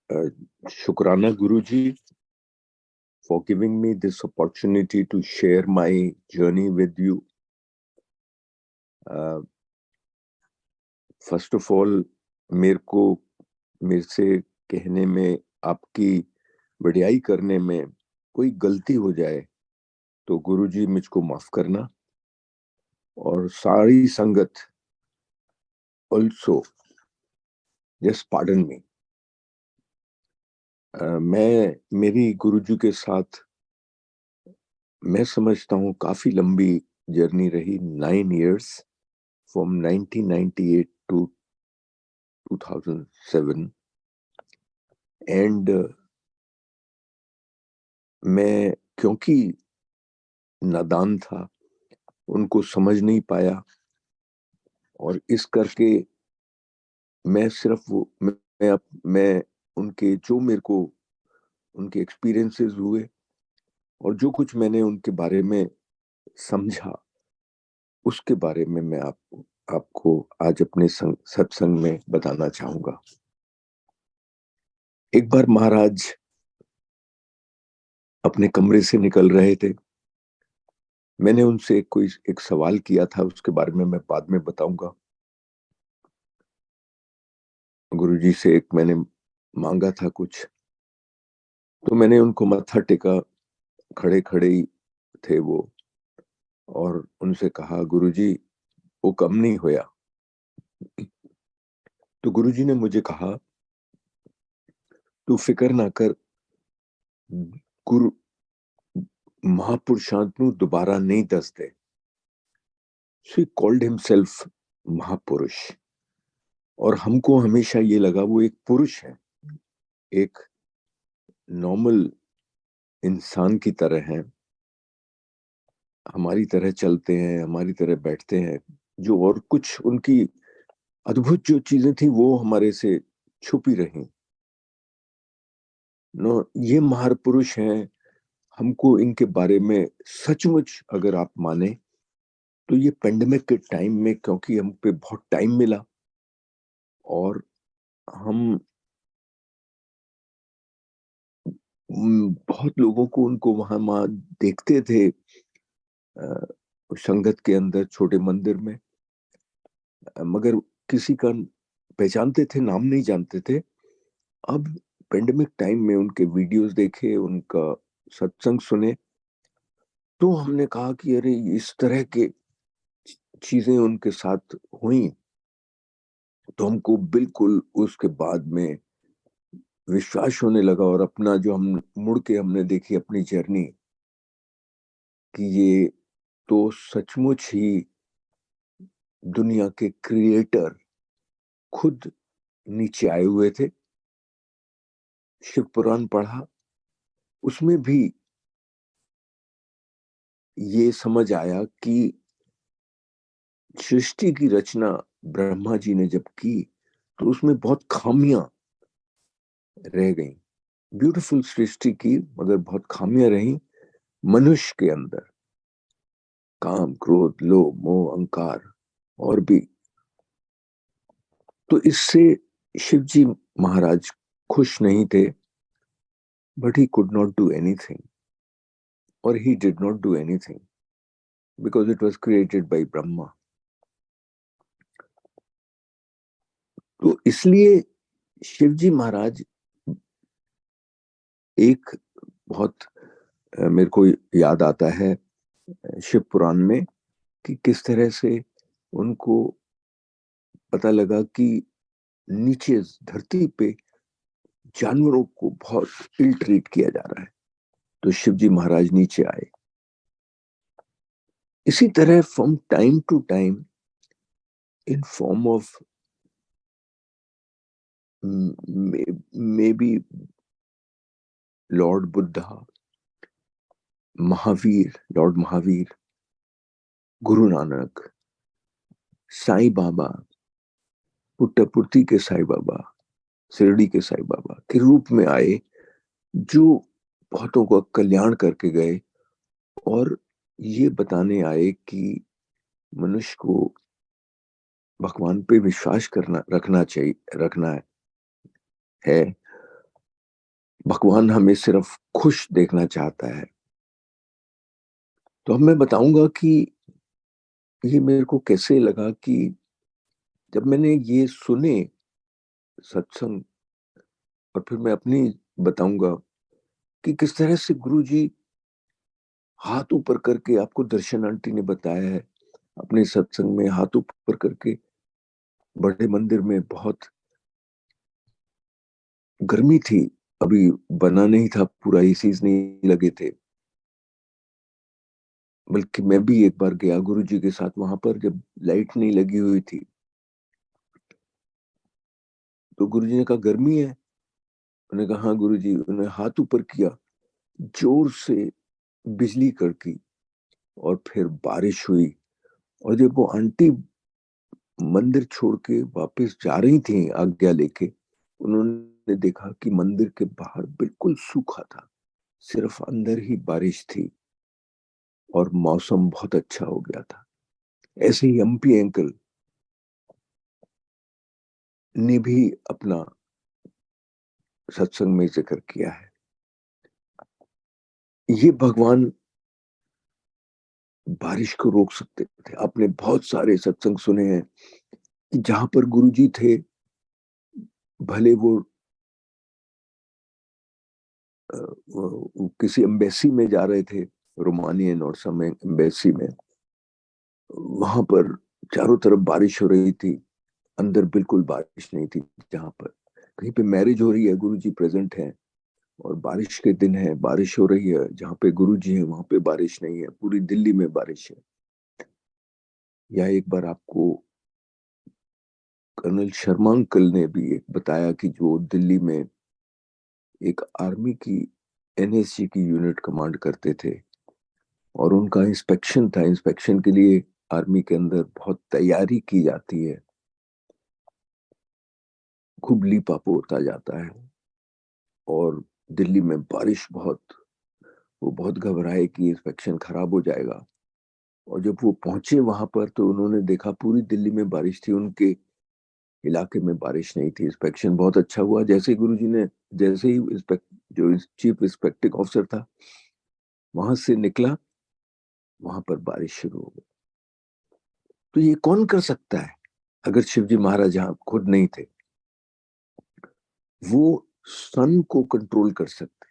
शुक्राना गुरुजी for giving me this opportunity to share my journey with you. First of all, मेरे से कहने में, आपकी बढ़ियाई करने में कोई गलती हो जाए तो गुरुजी मुझको माफ करना, और सारी संगत also just pardon me. मेरी गुरुजी के साथ मैं समझता हूँ काफी लंबी जर्नी रही, 9 years from 1998 to 2007, एंड मैं क्योंकि नादान था, उनको समझ नहीं पाया, और इस करके मैं सिर्फ मैं उनके जो मेरे को उनके एक्सपीरियंसेस हुए और जो कुछ मैंने उनके बारे में समझा, उसके बारे में मैं आपको आज अपने सत्संग में बताना चाहूंगा। एक बार महाराज अपने कमरे से निकल रहे थे। मैंने उनसे एक सवाल किया था, उसके बारे में मैं बाद में बताऊंगा। गुरुजी से एक मैंने मांगा था कुछ, तो मैंने उनको मत्था टेका, खड़े खड़े ही थे वो, और उनसे कहा, गुरुजी वो कम नहीं होया। तो गुरुजी ने मुझे कहा, तू फिक्र ना कर, गुरु महापुरुषां नू दोबारा नहीं दसदे। So he called himself महापुरुष, और हमको हमेशा ये लगा वो एक पुरुष है, एक नॉर्मल इंसान की तरह हैं, हमारी तरह चलते हैं, हमारी तरह बैठते हैं, जो और कुछ उनकी अद्भुत जो चीजें थी वो हमारे से छुपी रही। ये महापुरुष हैं। हमको इनके बारे में सचमुच अगर आप माने तो ये पेंडेमिक के टाइम में, क्योंकि हम पे बहुत टाइम मिला और हम बहुत लोगों को उनको वहां देखते थे, संगत के अंदर छोटे मंदिर में, मगर किसी का पहचानते थे, नाम नहीं जानते थे। अब पेंडेमिक टाइम में उनके वीडियोस देखे, उनका सत्संग सुने, तो हमने कहा कि अरे इस तरह के चीजें उनके साथ हुई, तो हमको बिल्कुल उसके बाद में विश्वास होने लगा, और अपना जो हम मुड़ के हमने देखी अपनी जर्नी, कि ये तो सचमुच ही दुनिया के क्रिएटर खुद नीचे आए हुए थे। शिव पुराण पढ़ा, उसमें भी ये समझ आया कि सृष्टि की रचना ब्रह्मा जी ने जब की तो उसमें बहुत खामियां रह गई। ब्यूटीफुल सृष्टि की, मगर बहुत खामियां रही मनुष्य के अंदर, काम, क्रोध, लोभ, मोह, अहंकार और भी। तो इससे शिव जी महाराज खुश नहीं थे, but he could not do anything, और he did not do anything because it was created by Brahma. तो इसलिए शिव जी महाराज एक बहुत मेरे को याद आता है शिव पुराण में, कि किस तरह से उनको पता लगा कि नीचे धरती पे जानवरों को बहुत इल ट्रीट किया जा रहा है, तो शिव जी महाराज नीचे आए। इसी तरह from time to time, in form of maybe Lord Buddha, Mahavir, Lord Mahavir, Guru Nanak, Sai Baba, पुट्टपुर्ती के साईं बाबा, शिरडी के साईं बाबा के रूप में आए, जो बहुतों का कल्याण करके गए, और ये बताने आए कि मनुष्य को भगवान पे विश्वास रखना है। भगवान हमें सिर्फ खुश देखना चाहता है। तो अब मैं बताऊंगा कि ये मेरे को कैसे लगा कि जब मैंने ये सुने सत्संग, और फिर मैं अपनी बताऊंगा कि किस तरह से गुरुजी हाथ ऊपर करके, आपको दर्शन आंटी ने बताया है अपने सत्संग में, हाथ ऊपर करके बड़े मंदिर में बहुत गर्मी थी, अभी बना नहीं था पूरा, एसीज नहीं लगे थे। बल्कि मैं भी एक बार गया गुरुजी के साथ वहां पर, जब लाइट नहीं लगी हुई थी, तो गुरुजी ने कहा गर्मी है। उन्होंने कहा हाँ गुरुजी। उन्होंने हाथ ऊपर किया, जोर से बिजली कड़की, और फिर बारिश हुई। और जब वो आंटी मंदिर छोड़ के वापस जा रही थी आज्ञा लेके, उन्होंने देखा कि मंदिर के बाहर बिल्कुल सूखा था, सिर्फ अंदर ही बारिश थी, और मौसम बहुत अच्छा हो गया था। ऐसे ही एमपी अंकल ने भी अपना सत्संग में जिक्र किया है। ये भगवान बारिश को रोक सकते थे। आपने बहुत सारे सत्संग सुने हैं कि जहां पर गुरुजी थे, भले वो किसी एम्बेसी में जा रहे थे, रोमानियन और सम एम्बेसी में, वहां पर चारों तरफ बारिश हो रही थी, अंदर बिल्कुल बारिश नहीं थी। जहां पर कहीं पे मैरिज हो रही है, गुरुजी प्रेजेंट है, और बारिश के दिन है, बारिश हो रही है, जहां पे गुरुजी है वहां पे बारिश नहीं है, पूरी दिल्ली में बारिश है। या एक बार आपको कर्नल शर्मा अंकल ने भी एक बताया कि जो दिल्ली में एक आर्मी की एनएसजी की यूनिट कमांड करते थे, और उनका इंस्पेक्शन था। इंस्पेक्शन के लिए आर्मी के अंदर बहुत तैयारी की जाती है, खूब लीपाप होता जाता है, और दिल्ली में बारिश बहुत, वो बहुत घबराए कि इंस्पेक्शन खराब हो जाएगा। और जब वो पहुंचे वहां पर, तो उन्होंने देखा पूरी दिल्ली में बारिश थी, उनके इलाके में बारिश नहीं थी। इंस्पेक्शन बहुत अच्छा हुआ। जैसे ही गुरुजी ने, जैसे ही जो चीफ इंस्पेक्टिंग ऑफिसर था वहां से निकला, वहां पर बारिश शुरू हो गई। तो ये कौन कर सकता है अगर शिवजी महाराज यहाँ खुद नहीं थे? वो सन को कंट्रोल कर सकते।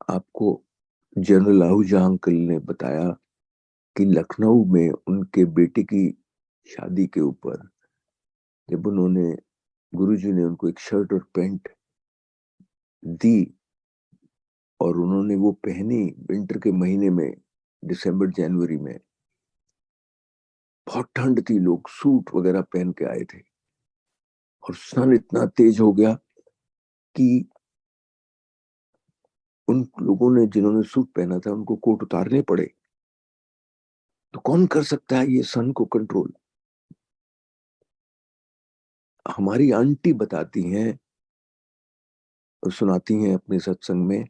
आपको जनरल आहूजा अंकल ने बताया कि लखनऊ में उनके बेटे की शादी के ऊपर, जब उन्होंने, गुरुजी ने उनको एक शर्ट और पैंट दी, और उन्होंने वो पहनी विंटर के महीने में, दिसंबर जनवरी में, बहुत ठंड थी, लोग सूट वगैरह पहन के आए थे, और सन इतना तेज हो गया कि उन लोगों ने, जिन्होंने सूट पहना था, उनको कोट उतारने पड़े। तो कौन कर सकता है ये सन को कंट्रोल? हमारी आंटी बताती हैं और सुनाती हैं अपने सत्संग में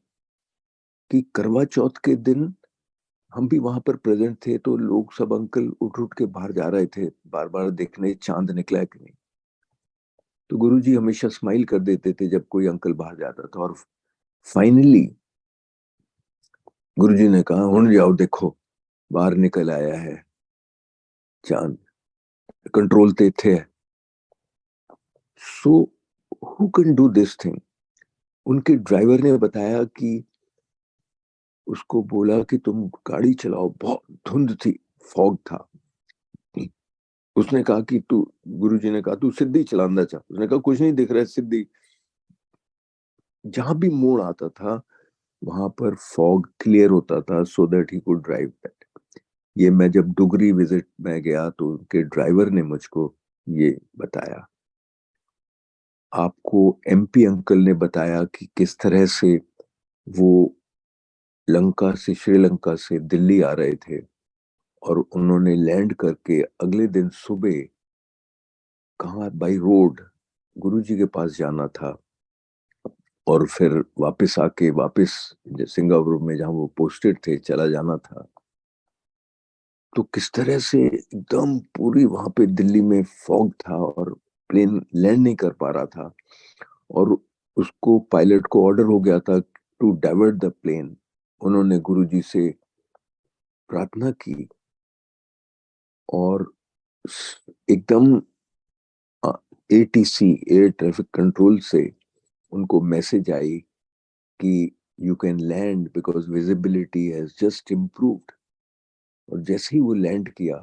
कि करवा चौथ के दिन हम भी वहां पर प्रेजेंट थे, तो लोग सब अंकल उठ उठ के बाहर जा रहे थे, बार बार देखने चांद निकला है कि नहीं। तो गुरुजी हमेशा स्माइल कर देते थे जब कोई अंकल बाहर जाता था, और फाइनली गुरुजी ने कहा हुन जाओ देखो, बाहर निकल आया है चांद, कंट्रोल ते थे। So who can do this thing? उनके ड्राइवर ने बताया कि उसको बोला कि तुम गाड़ी चलाओ, बहुत धुंध थी, फॉग था। उसने कहा कि तू, गुरुजी ने कहा तू सीधी चलाना चाह। उसने कहा कुछ नहीं दिख रहा है, सीधी। जहां भी मोड़ आता था वहां पर फॉग क्लियर होता था, so that he could drive that. ये मैं जब डुगरी विजिट में गया तो उनके ड्राइवर ने मुझको ये बताया। आपको एमपी अंकल ने बताया कि किस तरह से वो लंका से, श्रीलंका से दिल्ली आ रहे थे, और उन्होंने लैंड करके अगले दिन सुबह, कहाँ, बाई रोड गुरुजी के पास जाना था, और फिर वापस आके वापस सिंगापुर में जहां वो पोस्टेड थे चला जाना था। तो किस तरह से एकदम पूरी वहां पे दिल्ली में फॉग था, और प्लेन लैंड नहीं कर पा रहा था, और उसको पायलट को ऑर्डर हो गया था टू डाइवर्ट द प्लेन। उन्होंने गुरुजी से प्रार्थना की और एकदम एटीसी एयर ट्रैफिक कंट्रोल से उनको मैसेज आई कि you can land because visibility has just improved. और जैसे ही वो लैंड किया,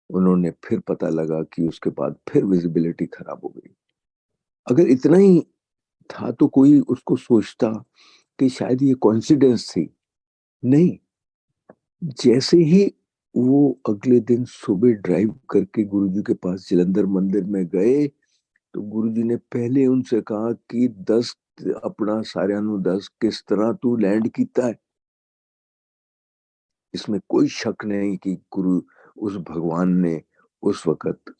उन्होंने फिर पता लगा कि उसके बाद फिर विजिबिलिटी खराब हो गई। अगर इतना ही था तो कोई उसको सोचता कि शायद ये कोइंसिडेंस थी। नहीं, जैसे ही वो अगले दिन सुबह ड्राइव करके गुरुजी के पास जलंधर मंदिर में गए, तो गुरुजी ने पहले उनसे कहा कि दस अपना सारे दस किस तरह तू लैंड किया है। इसमें कोई शक नहीं कि गुरु उस भगवान ने उस वक्त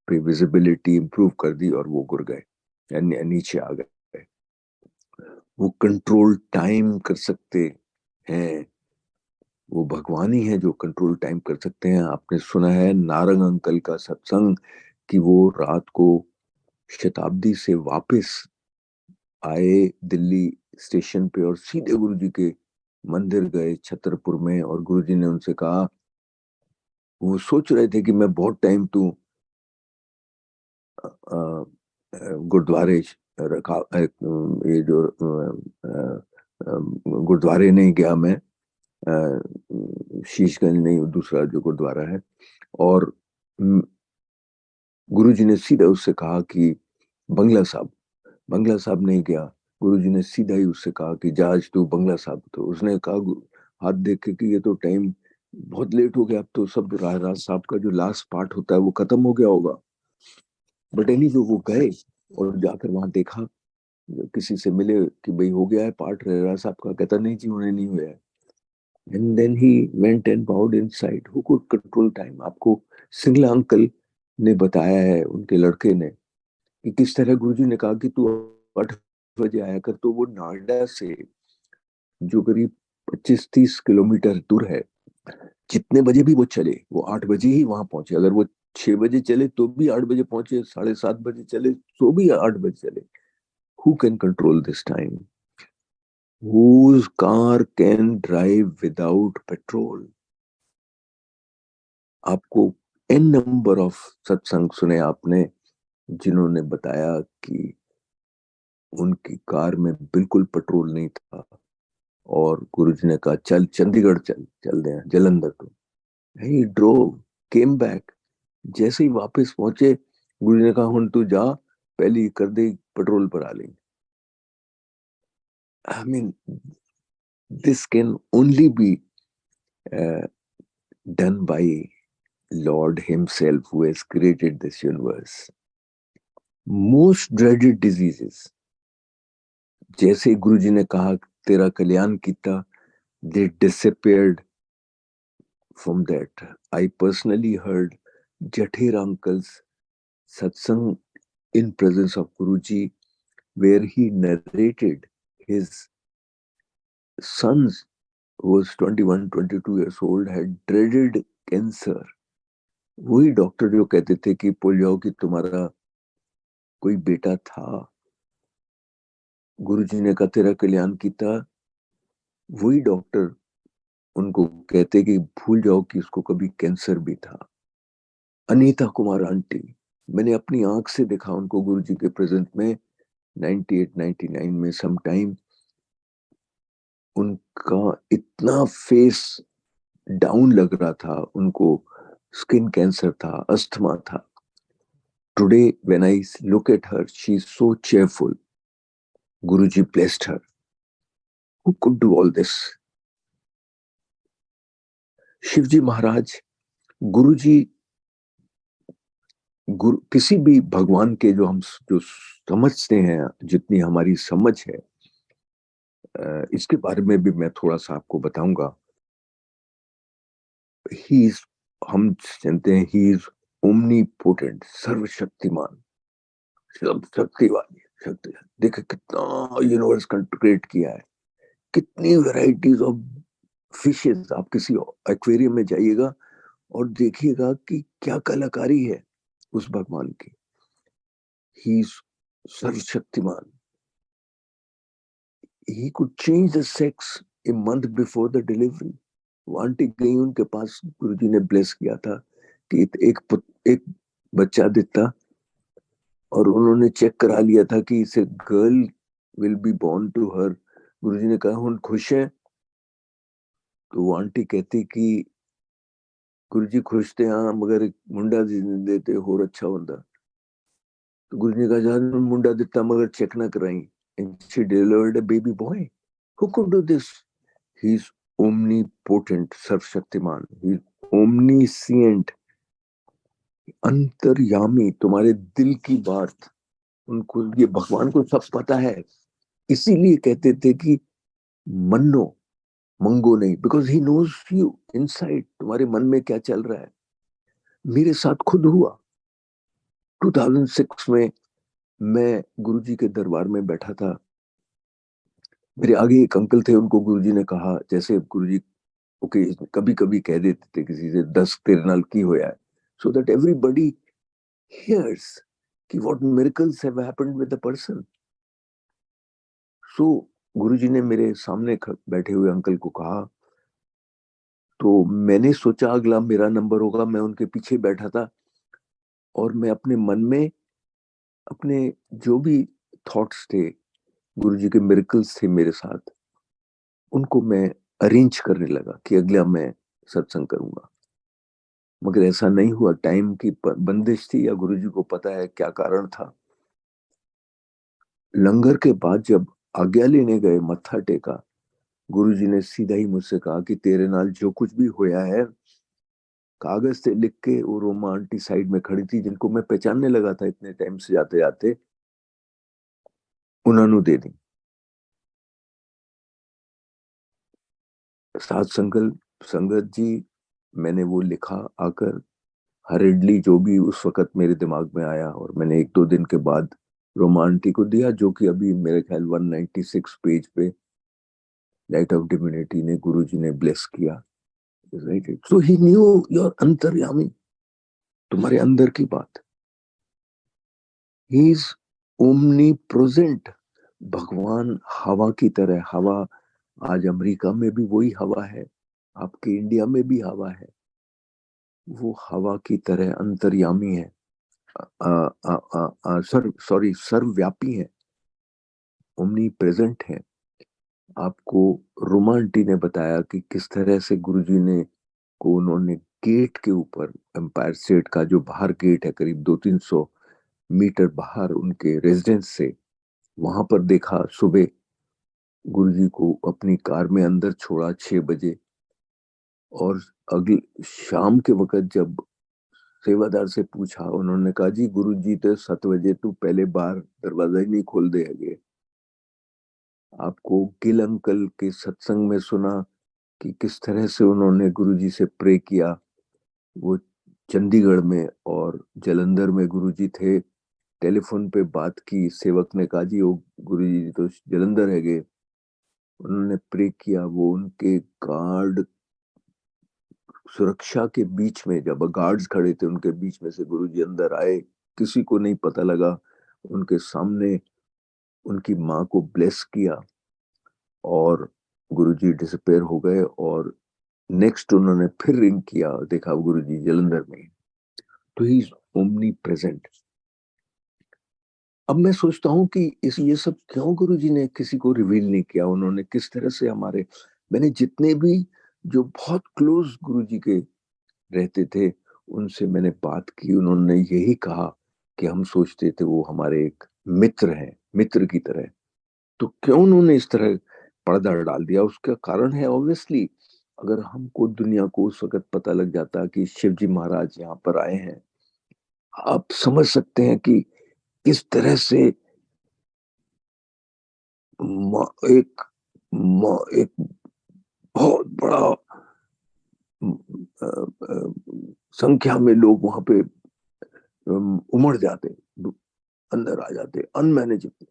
पे विजिबिलिटी इंप्रूव कर दी और वो गिर गए, नीचे आ गए। वो कंट्रोल टाइम कर सकते हैं, वो भगवान ही है जो कंट्रोल टाइम कर सकते हैं। आपने सुना है नारंग अंकल का सत्संग कि वो रात को शताब्दी से वापस आए दिल्ली स्टेशन पे और सीधे गुरुजी के मंदिर गए छतरपुर में, और गुरुजी ने उनसे कहा, वो सोच रहे थे कि मैं बहुत टाइम तू गुरुद्वारे रखा, ये जो गुरुद्वारे नहीं गया मैं, शीशगंज नहीं, दूसरा जो गुरुद्वारा है। और गुरुजी ने सीधा उससे कहा कि बंगला साहब नहीं गया। गुरुजी ने सीधा ही उससे कहा कि जा आज तू बंगला साहब। तो उसने कहा हाथ देख के कि ये तो टाइम बहुत लेट हो गया, अब तो सब राज साहब का जो लास्ट पार्ट होता है वो खत्म हो गया होगा। बट एनी जो वो गए और जाकर वहां देखा, किसी से मिले कि भाई हो गया है पार्ट राज साहब का, कहता नहीं जी उन्हें नहीं हुआ है। And then he went and bowed inside. Who could control time? आपको सिंगला अंकल ने बताया है, उनके लड़के ने, कि किस तरह गुरुजी ने कहा कि तू 8 बजे आया कर, तो वो नोएडा से जो करीब 25-30 किलोमीटर दूर है, जितने बजे भी वो चले वो 8 बजे ही वहां पहुंचे। अगर वो 6 बजे चले तो भी 8 बजे पहुंचे, 7:30 बजे चले तो भी 8 बजे चले। Who can control this time? Whose car can drive without petrol? आपको एन नंबर ऑफ सत्संग सुने आपने जिन्होंने बताया कि उनकी कार में बिल्कुल पेट्रोल नहीं था, और गुरुजी ने कहा चल चंडीगढ़ चल चल दे जलंधर तो। ही ड्रोव, केम बैक। जैसे ही वापस पहुंचे, गुरुजी ने कहा हुन तू जा, पहले कर दे पेट्रोल पर आ लेंगे। I mean this can only be done by Lord Himself who has created this universe. Most dreaded diseases, जैसे गुरुजी ने कहा तेरा कल्याण किया, they disappeared from that. I personally heard Jathir uncle's satsang in presence of Guruji, where he narrated his sons, who was 21-22 years old, had dreaded cancer. वही doctor जो कहते थे कि बोल जाओ कि तुम्हारा कोई बेटा था, गुरुजी ने कहा तेरा कल्याण किया, वही डॉक्टर उनको कहते कि भूल जाओ कि उसको कभी कैंसर भी था। अनीता कुमार आंटी, मैंने अपनी आंख से देखा उनको गुरुजी के प्रेजेंट में 98-99 में सम टाइम। उनका इतना फेस डाउन लग रहा था, उनको स्किन कैंसर था, अस्थमा था। Today when I look at her, she is so cheerful. Guruji blessed her. Who could do all this? Shivji Maharaj, Guruji, किसी भी भगवान के जो हम जो समझते हैं, जितनी हमारी समझ है, इसके बारे में भी मैं थोड़ा सा आपको बताऊंगा। ही इज, हम जानते हैं ही इज ओमनीपोटेंट, सर्वशक्तिमान, सब शक्तिवान, शक्ति। देखिए कितना यूनिवर्स क्रिएट किया है, कितनी वैरायटीज ऑफ फिशेस। आप किसी एक्वेरियम में जाइएगा और देखिएगा कि क्या कलाकारी है उस भगवान की। ही सर्वशक्तिमान। he could change the sex a month before the delivery. वो आंटी गई उनके पास, गुरुजी ने ब्लेस किया था कि एक बच्चा देता, और उन्होंने चेक करा लिया था कि इसे girl will be born to her. Guruji ने कहा हुन खुश है? तो वो आंटी कहती कि गुरुजी खुश थे हाँ, मगर एक मुंडा देते और अच्छा होता। तो गुरुजी ने कहा जान मुंडा देता मगर चेक ना कराई। And she delivered a baby boy. Who could do this? He is omnipotent, सर्वशक्तिमान, ही इज ओमनीसिएंट, अंतर्यामी, तुम्हारे दिल की बात उनको, ये भगवान को सब पता है। इसीलिए कहते थे कि मन्नो मंगो नहीं, because he knows you inside, तुम्हारे मन में क्या चल रहा है। मेरे साथ खुद हुआ 2006 में। मैं गुरुजी के दरबार में बैठा था, मेरे आगे एक अंकल थे, उनको गुरुजी ने कहा, जैसे गुरुजी ओके कभी कभी कह देते थे किसी से 10 तेरे नाल की होया है, सो दैट एवरीबॉडी हियर्स कि what miracles have happened with the person. So Guruji ने मेरे सामने बैठे हुए अंकल को कहा, तो मैंने सोचा अगला मेरा नंबर होगा, मैं उनके पीछे बैठा था, और मैं अपने मन में अपने जो भी थॉट्स थे, गुरुजी के मिरेकल्स थे मेरे साथ, उनको मैं अरेंज करने लगा कि अगला मैं सत्संग करूंगा। मगर ऐसा नहीं हुआ, टाइम की बंदिश थी, या गुरुजी को पता है क्या कारण था। लंगर के बाद जब आज्ञा लेने गए, मत्था टेका, गुरुजी ने सीधा ही मुझसे कहा कि तेरे नाल जो कुछ भी होया है, कागज से लिख के, वो रोमा आंटी साइड में खड़ी थी जिनको मैं पहचानने लगा था इतने टाइम से जाते जाते, उन्होंने दे दी। सात संगत जी, मैंने वो लिखा आकर, हरिडली जो भी उस वक्त मेरे दिमाग में आया, और मैंने 1-2 दिन के बाद रोमा आंटी को दिया, जो कि अभी मेरे ख्याल 196 पेज पे लाइट ऑफ डिविनिटी ने गुरुजी ने ब्लेस किया। सो ही न्यू योर अंतर्यामी, तुम्हारे अंदर की बात। He is omni present. भगवान हवा की तरह, हवा आज अमेरिका में भी वही हवा है, आपके इंडिया में भी हवा है, वो हवा की तरह अंतर्यामी है, सर्वव्यापी है, ओमनी प्रेजेंट है। आपको रोमा आंटी ने बताया कि किस तरह से गुरुजी ने को उन्होंने गेट के ऊपर, एम्पायर स्टेट का जो बाहर गेट है करीब 200-300 मीटर बाहर उनके रेजिडेंस से, वहां पर देखा सुबह गुरुजी को अपनी कार में अंदर छोड़ा 6 बजे, और अगले शाम के वक्त जब सेवादार से पूछा, उन्होंने कहा जी गुरुजी तो 7 बजे तू पहले बाहर दरवाजा ही नहीं खोल दे है। आपको गिल अंकल के सत्संग में सुना कि किस तरह से उन्होंने गुरुजी से प्रे किया। वो चंडीगढ़ में और जलंधर में गुरुजी थे, टेलीफोन पे बात की, सेवक ने कहा जी वो गुरुजी तो जलंधर है गए। उन्होंने प्रे किया, वो उनके गार्ड सुरक्षा के बीच में, जब गार्ड्स खड़े थे उनके बीच में से गुरुजी अंदर आए, किसी को नहीं पता लगा, उनके सामने उनकी माँ को ब्लेस किया, और गुरुजी डिसअपेयर हो गए। और नेक्स्ट उन्होंने फिर रिंग किया, देखा गुरुजी जलंधर में। तो ही इज ओमनी प्रेजेंट। अब मैं सोचता हूँ कि इस ये सब क्यों गुरुजी ने किसी को रिवील नहीं किया, उन्होंने किस तरह से हमारे, मैंने जितने भी जो बहुत क्लोज गुरुजी के रहते थे उनसे मैंने बात की, उन्होंने यही कहा कि हम सोचते थे वो हमारे एक मित्र हैं, मित्र की तरह। तो क्यों उन्होंने इस तरह पर्दा डाल दिया, उसका कारण है ऑब्वियसली, अगर हमको दुनिया को उस वक्त पता लग जाता कि शिवजी महाराज यहाँ पर आए हैं, आप समझ सकते हैं कि किस तरह से एक एक बहुत बड़ा संख्या में लोग वहां पे उमड़ जाते, अंदर आ जाते, अनमैनेजेबल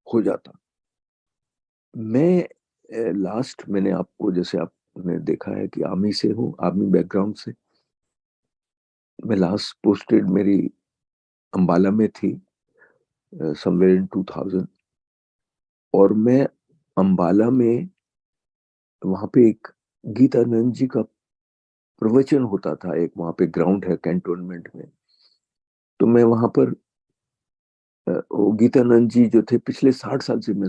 हो जाता। मैं लास्ट मैंने आपको, जैसे आपने देखा है कि आर्मी से हूँ, आर्मी बैकग्राउंड से, मैं लास्ट पोस्टेड मेरी अंबाला में थी समवेयर इन 2000। और मैं अंबाला में वहां पे एक गीतानंद जी का प्रवचन होता था, एक वहां पे ग्राउंड है कैंटोनमेंट में। तो मैं वहां पर वो गीतानंद जी जो थे, पिछले 60 साल से मैं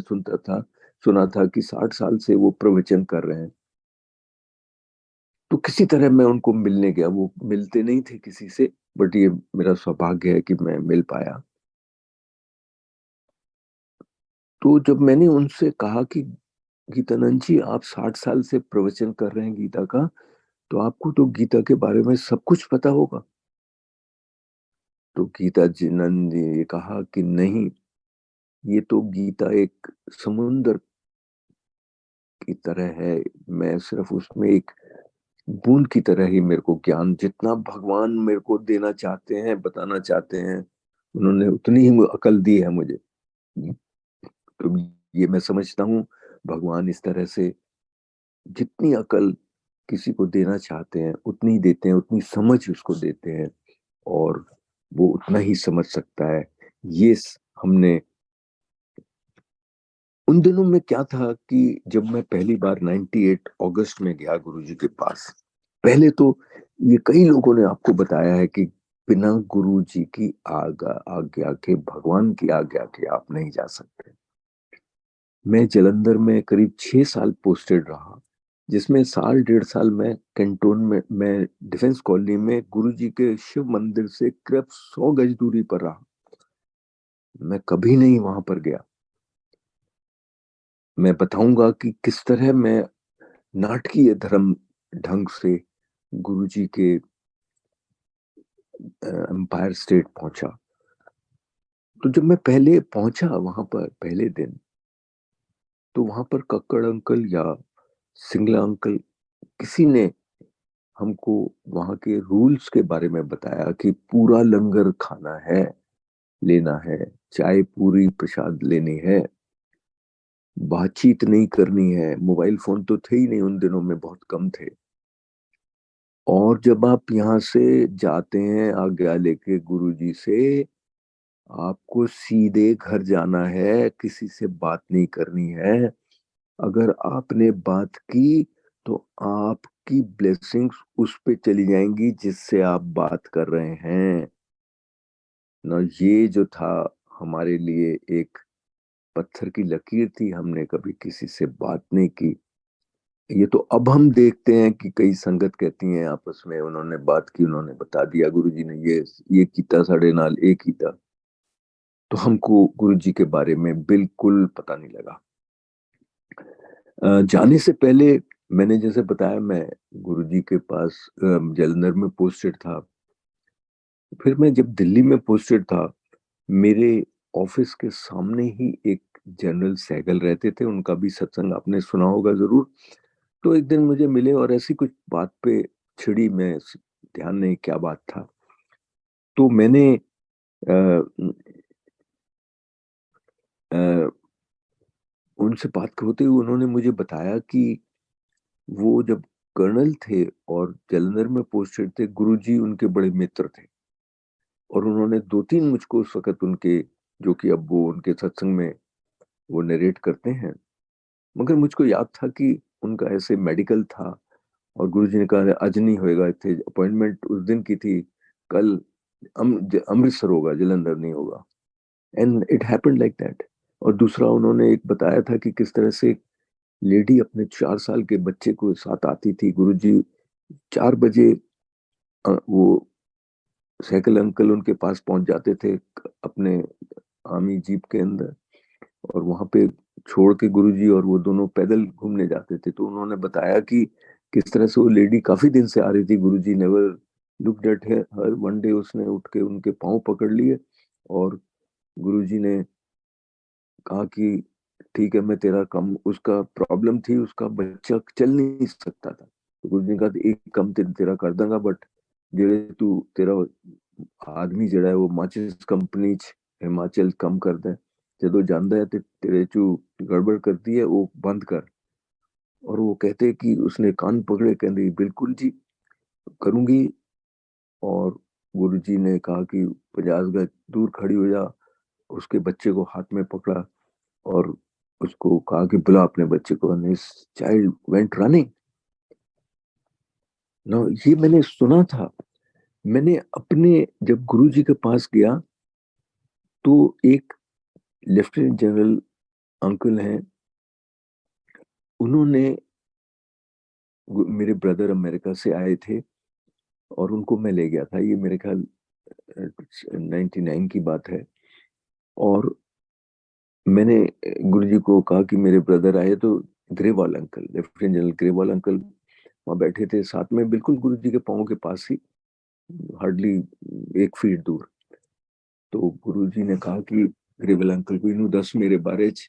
सुना था कि 60 साल से वो प्रवचन कर रहे हैं। तो किसी तरह मैं उनको मिलने गया, वो मिलते नहीं थे किसी से, बट ये मेरा सौभाग्य है कि मैं मिल पाया। तो जब मैंने उनसे कहा कि गीतानंद जी, आप 60 साल से प्रवचन कर रहे हैं गीता का, तो आपको तो गीता के बारे में सब कुछ पता होगा। तो गीता जी नंद जी ने कहा कि नहीं, ये तो गीता एक समुंदर की तरह है। मैं सिर्फ उसमें एक बूंद की तरह ही, मेरे को ज्ञान जितना भगवान मेरे को देना चाहते हैं, बताना चाहते हैं, उन्होंने उतनी ही अकल दी है मुझे। तो ये मैं समझता हूँ, भगवान इस तरह से जितनी अकल किसी को देना चाहते हैं उतनी देते हैं, उतनी समझ उसको देते हैं, और वो उतना ही समझ सकता है। ये हमने उन दिनों में क्या था कि जब मैं पहली बार 98 अगस्त में गया गुरुजी के पास, पहले तो ये कई लोगों ने आपको बताया है कि बिना गुरुजी की आज्ञा के, भगवान की आज्ञा के आप नहीं जा सकते। मैं जालंधर में करीब 6 साल पोस्टेड रहा, जिसमें साल 1.5 साल मैं कैंटोन में, मैं डिफेंस कॉलोनी में गुरुजी के शिव मंदिर से करीब 100 गज दूरी पर रहा। मैं कभी नहीं वहां पर गया। मैं बताऊंगा कि किस तरह मैं नाटकीय धर्म ढंग से गुरुजी के एम्पायर स्टेट पहुंचा। तो जब मैं पहले पहुंचा वहां पर पहले दिन, तो वहां पर कक्कड़ अंकल या सिंगला अंकल, किसी ने हमको वहां के रूल्स के बारे में बताया कि पूरा लंगर खाना है, लेना है, चाय पूरी प्रसाद लेनी है, बातचीत नहीं करनी है। मोबाइल फोन तो थे ही नहीं उन दिनों में, बहुत कम थे। और जब आप यहाँ से जाते हैं आज्ञा लेके गुरुजी से, आपको सीधे घर जाना है, किसी से बात नहीं करनी है। अगर आपने बात की तो आपकी ब्लेसिंग्स उस पे चली जाएंगी जिससे आप बात कर रहे हैं ना। ये जो था हमारे लिए एक पत्थर की लकीर थी, हमने कभी किसी से बात नहीं की। ये तो अब हम देखते हैं कि कई संगत कहती हैं आपस में, उन्होंने बात की, उन्होंने बता दिया गुरुजी ने ये कीता साढ़े नाल एक ही था। तो हमको गुरुजी के बारे में बिल्कुल पता नहीं लगा। जाने से पहले मैंने जैसे बताया, मैं गुरुजी के पास जालंधर में पोस्टेड था। फिर मैं जब दिल्ली में पोस्टेड था, मेरे ऑफिस के सामने ही एक जनरल सहगल रहते थे, उनका भी सत्संग आपने सुना होगा जरूर। तो एक दिन मुझे मिले और ऐसी कुछ बात पे छिड़ी, मैं ध्यान नहीं क्या बात था। तो मैंने आ, आ, उनसे बात होते हुए उन्होंने मुझे बताया कि वो जब कर्नल थे और जालंधर में पोस्टेड थे, गुरुजी उनके बड़े मित्र थे। और उन्होंने 2-3 मुझको उस वक्त उनके, जो कि अब वो उनके सत्संग में वो नरेट करते हैं, मगर मुझको याद था कि उनका ऐसे मेडिकल था। और गुरुजी ने कहा आज नहीं होएगा, थे अपॉइंटमेंट उस दिन की थी, कल अमृतसर होगा, जालंधर नहीं होगा। And it happened like that. और दूसरा उन्होंने एक बताया था कि किस तरह से लेडी अपने 4 साल के बच्चे को साथ आती थी। गुरुजी 4 बजे वो साइकिल अंकल उनके पास पहुंच जाते थे अपने आर्मी जीप के अंदर, और वहां पे छोड़ के गुरुजी और वो दोनों पैदल घूमने जाते थे। तो उन्होंने बताया कि किस तरह से वो लेडी काफी दिन से आ रही थी, Guruji never looked at her, one day उसने उठ के उनके पांव पकड़ लिए, और गुरुजी ने कहा कि ठीक है, मैं तेरा कम, उसका प्रॉब्लम थी, उसका बच्चा चल नहीं सकता था। तो गुरुजी ने कहा एक कम तेरा कर दूंगा, बट जेड़े तू तेरा आदमी जड़ा है वो माचिस कंपनी च हिमाचल कम करता है, ਜਦੋਂ ਜਾਂਦਾ है तो तेरे चू गड़बड़ करती है वो बंद कर। और वो कहते कि उसने कान पकड़े, कहते बिल्कुल जी करूंगी। और गुरुजी ने कहा कि 50 गज दूर खड़ी हो जा, उसके बच्चे को हाथ में पकड़ा, और उसको कहा कि बुला अपने बच्चे को, and his child went running. ना ये मैंने सुना था। मैंने अपने जब गुरुजी के पास गया तो एक लेफ्टिनेंट जनरल अंकल हैं, उन्होंने मेरे ब्रदर अमेरिका से आए थे और उनको मैं ले गया था। ये मेरे ख्याल 99 की बात है। और मैंने गुरुजी को कहा कि मेरे ब्रदर आए, तो Grewal uncle, lieutenant general Grewal uncle वहाँ बैठे थे साथ में, बिल्कुल गुरुजी के पाँव के पास ही, हार्डली 1 फीट दूर। तो गुरुजी ने कहा कि ग्रेवाल अंकल को इन्हों 10 मेरे बारे च,